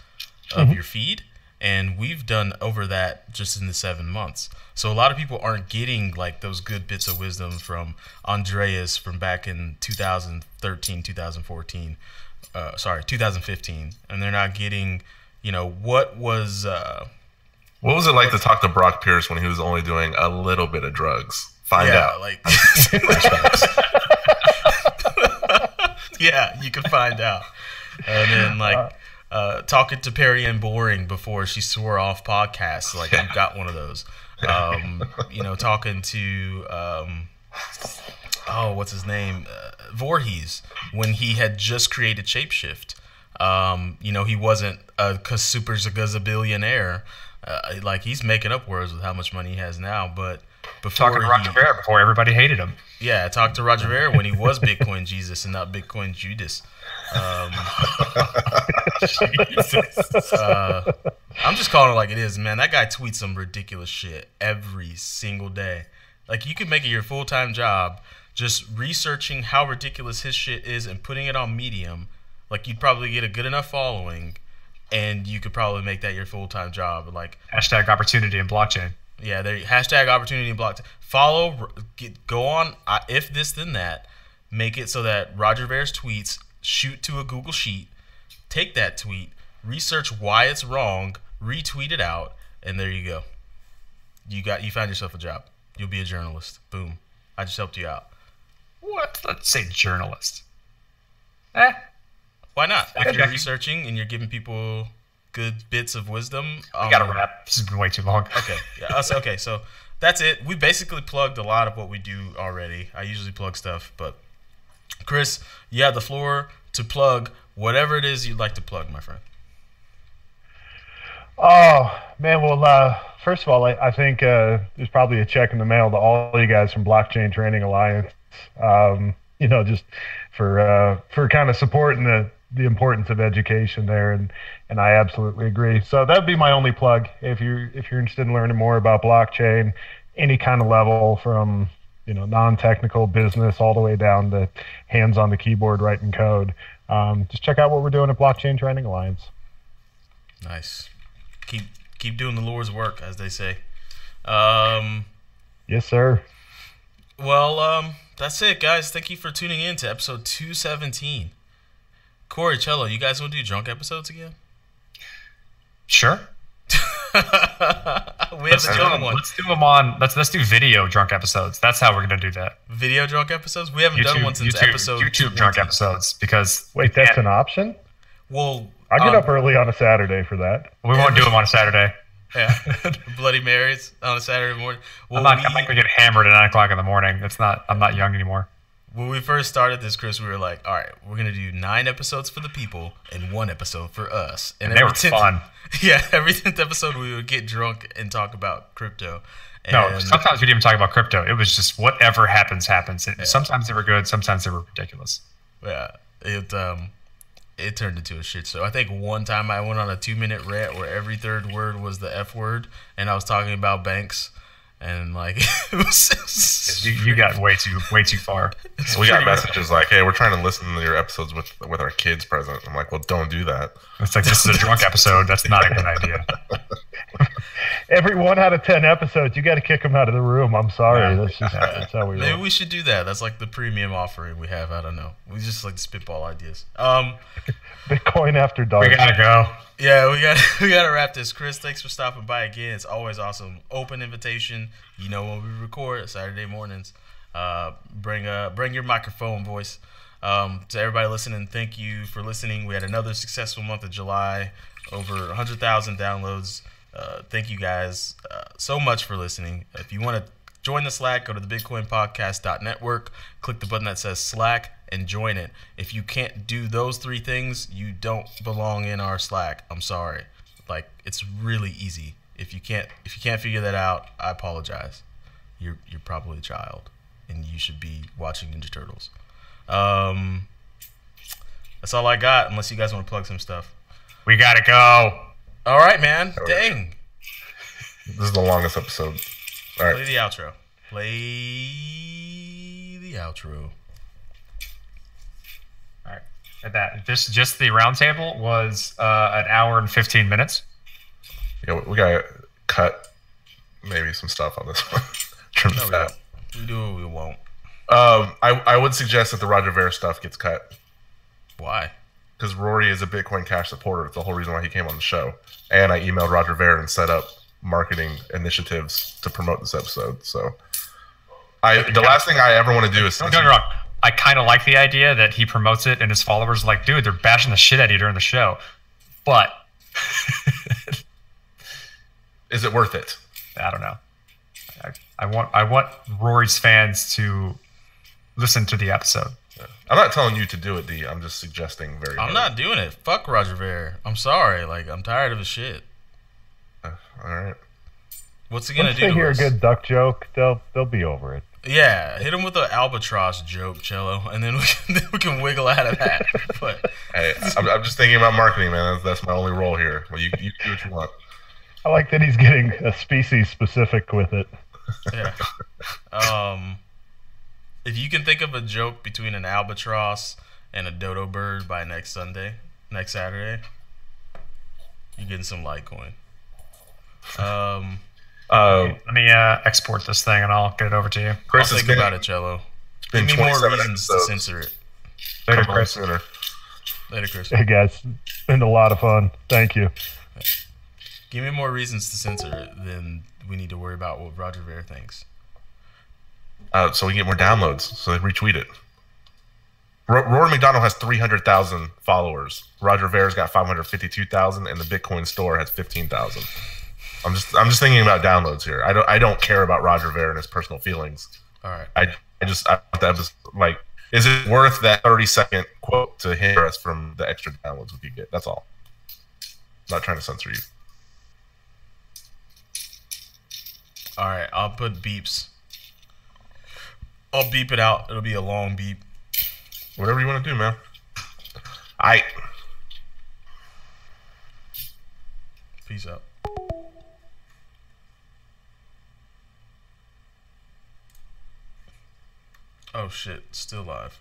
Speaker 1: of your feed, and we've done over that just in the 7 months. So a lot of people aren't getting those good bits of wisdom from Andreas from back in 2013, 2014. 2015, and they're not getting, what was it like to talk to Brock Pierce when he was only doing a little bit of drugs? Find out. Yeah, you can find out. And then talking to Perry Ann Boring before she swore off podcasts, I've got one of those. Talking to what's his name? Voorhees, when he had just created Shapeshift. He wasn't a super gazillionaire. He's making up words with how much money he has now. But before
Speaker 2: talking to Roger Ver before everybody hated him.
Speaker 1: Yeah, talk to Roger Ver when he was Bitcoin Jesus and not Bitcoin Judas. I'm just calling it like it is, man. That guy tweets some ridiculous shit every single day. You could make it your full-time job, just researching how ridiculous his shit is and putting it on Medium. You'd probably get a good enough following, and you could probably make that your full-time job.
Speaker 2: Hashtag opportunity in blockchain.
Speaker 1: Yeah, hashtag opportunity in blockchain. Follow, go on, if this then that. Make it so that Roger Ver's tweets shoot to a Google Sheet, take that tweet, research why it's wrong, retweet it out, and there you go. You found yourself a job. You'll be a journalist. Boom. I just helped you out.
Speaker 2: What? Let's say journalist.
Speaker 1: Why not? If you're researching and you're giving people good bits of wisdom.
Speaker 2: We gotta wrap. This has been way too long.
Speaker 1: Okay. Yeah. Okay. So that's it. We basically plugged a lot of what we do already. I usually plug stuff, but Chris, you have the floor to plug whatever it is you'd like to plug, my friend.
Speaker 4: Oh, man. Well, first of all, I think there's probably a check in the mail to all you guys from Blockchain Training Alliance, just for kind of supporting the importance of education there. And I absolutely agree. So that'd be my only plug. If you're interested in learning more about blockchain, any kind of level from, non-technical business all the way down to hands on the keyboard writing code, just check out what we're doing at Blockchain Training Alliance.
Speaker 1: Nice. Keep doing the Lord's work, as they say.
Speaker 4: Yes, sir.
Speaker 1: Well, that's it, guys. Thank you for tuning in to episode 217. Corey, Cello, you guys want to do drunk episodes again?
Speaker 2: Sure.
Speaker 1: Let's
Speaker 2: do them on. Let's do video drunk episodes. That's how we're gonna do that.
Speaker 1: Video drunk episodes? We haven't done one since episode
Speaker 2: YouTube 20. Drunk episodes because
Speaker 4: wait, that's an option.
Speaker 1: Well,
Speaker 4: I get up early on a Saturday for that.
Speaker 2: We won't do them on a Saturday.
Speaker 1: Yeah, Bloody Marys on a Saturday morning. Well,
Speaker 2: I'm not gonna get hammered at 9 o'clock in the morning. I'm not young anymore.
Speaker 1: When we first started this, Chris, we were like, all right, we're going to do 9 episodes for the people and 1 episode for us.
Speaker 2: And they were fun.
Speaker 1: Yeah, every 10th episode we would get drunk and talk about crypto. And
Speaker 2: no, sometimes we didn't even talk about crypto. It was just whatever happens. Sometimes they were good. Sometimes they were ridiculous.
Speaker 1: Yeah, it turned into a shit show. I think one time I went on a 2-minute rant where every third word was the F word, and I was talking about banks. And like it was
Speaker 2: you got way too far.
Speaker 3: We got messages like, "Hey, we're trying to listen to your episodes with our kids present." I'm like, "Well, don't do that."
Speaker 2: It's like, this is a drunk episode. That's not a good idea.
Speaker 4: Every 1 out of 10 episodes, you got to kick them out of the room. I'm sorry.
Speaker 1: Yeah.
Speaker 4: That's how we.
Speaker 1: Maybe we should do that. That's like the premium offering we have. I don't know. We just like to spitball ideas.
Speaker 4: Bitcoin after dark.
Speaker 2: We gotta go.
Speaker 1: Yeah, we gotta wrap this. Chris, thanks for stopping by again. It's always awesome. Open invitation. When we record Saturday mornings, bring your microphone voice. To everybody listening, thank you for listening. We had another successful month of July, over 100,000 downloads. Thank you guys so much for listening. If you want to join the Slack, go to the bitcoinpodcast.network, click the button that says Slack, and join it. If you can't do those 3 things, you don't belong in our Slack. I'm sorry. Like, it's really easy. If you can't figure that out, I apologize. You're probably a child, and you should be watching Ninja Turtles. That's all I got, unless you guys want to plug some stuff.
Speaker 2: We gotta go.
Speaker 1: All right, man. Dang.
Speaker 3: This is the longest episode. All right.
Speaker 1: Play the outro.
Speaker 2: All right. At that, just the roundtable was an hour and 15 minutes.
Speaker 3: Yeah, we gotta cut maybe some stuff on this one. Trim the fat.
Speaker 1: We do what we won't.
Speaker 3: I would suggest that the Roger Ver stuff gets cut.
Speaker 1: Why?
Speaker 3: Because Rory is a Bitcoin Cash supporter. It's the whole reason why he came on the show. And I emailed Roger Ver and set up marketing initiatives to promote this episode. So the last thing I ever want to do is...
Speaker 2: Don't get me wrong. I kind of like the idea that he promotes it and his followers are like, dude, they're bashing the shit out of you during the show. But...
Speaker 3: is it worth it?
Speaker 2: I don't know. I want Rory's fans to listen to the episode.
Speaker 3: Yeah. I'm not telling you to do it, D. I'm just suggesting
Speaker 1: I'm not doing it. Fuck Roger Ver. I'm sorry. Like, I'm tired of his shit.
Speaker 3: All right.
Speaker 1: What's he gonna
Speaker 4: Once
Speaker 1: do?
Speaker 4: They hear a good duck joke, they'll be over it.
Speaker 1: Yeah, hit him with an albatross joke, Cello, and then we can wiggle out of that. But
Speaker 3: hey, I'm just thinking about marketing, man. That's my only role here. Well, you do what you want.
Speaker 4: I like that he's getting a species specific with it.
Speaker 1: Yeah. If you can think of a joke between an albatross and a dodo bird by next Saturday, you're getting some Litecoin.
Speaker 2: Let me export this thing and I'll get it over to you.
Speaker 1: Chris, think about it, Cello. Give me more reasons to censor it.
Speaker 2: Later, Chris.
Speaker 1: Later, Chris.
Speaker 4: Hey, guys. It's been a lot of fun. Thank you.
Speaker 1: Give me more reasons to censor it than we need to worry about what Roger Ver thinks.
Speaker 3: So we get more downloads, so they retweet it. Rory McDonald has 300,000 followers. Roger Ver's got 552,000, and the Bitcoin store has 15,000. I'm just thinking about downloads here. I don't care about Roger Ver and his personal feelings.
Speaker 1: All right.
Speaker 3: I just like Is it worth that 30-second quote to hinder us from the extra downloads we could get? That's all. I'm not trying to censor you.
Speaker 1: All right, I'll put beeps. I'll beep it out. It'll be a long beep.
Speaker 3: Whatever you want to do, man.
Speaker 1: Peace out. Oh shit, still live.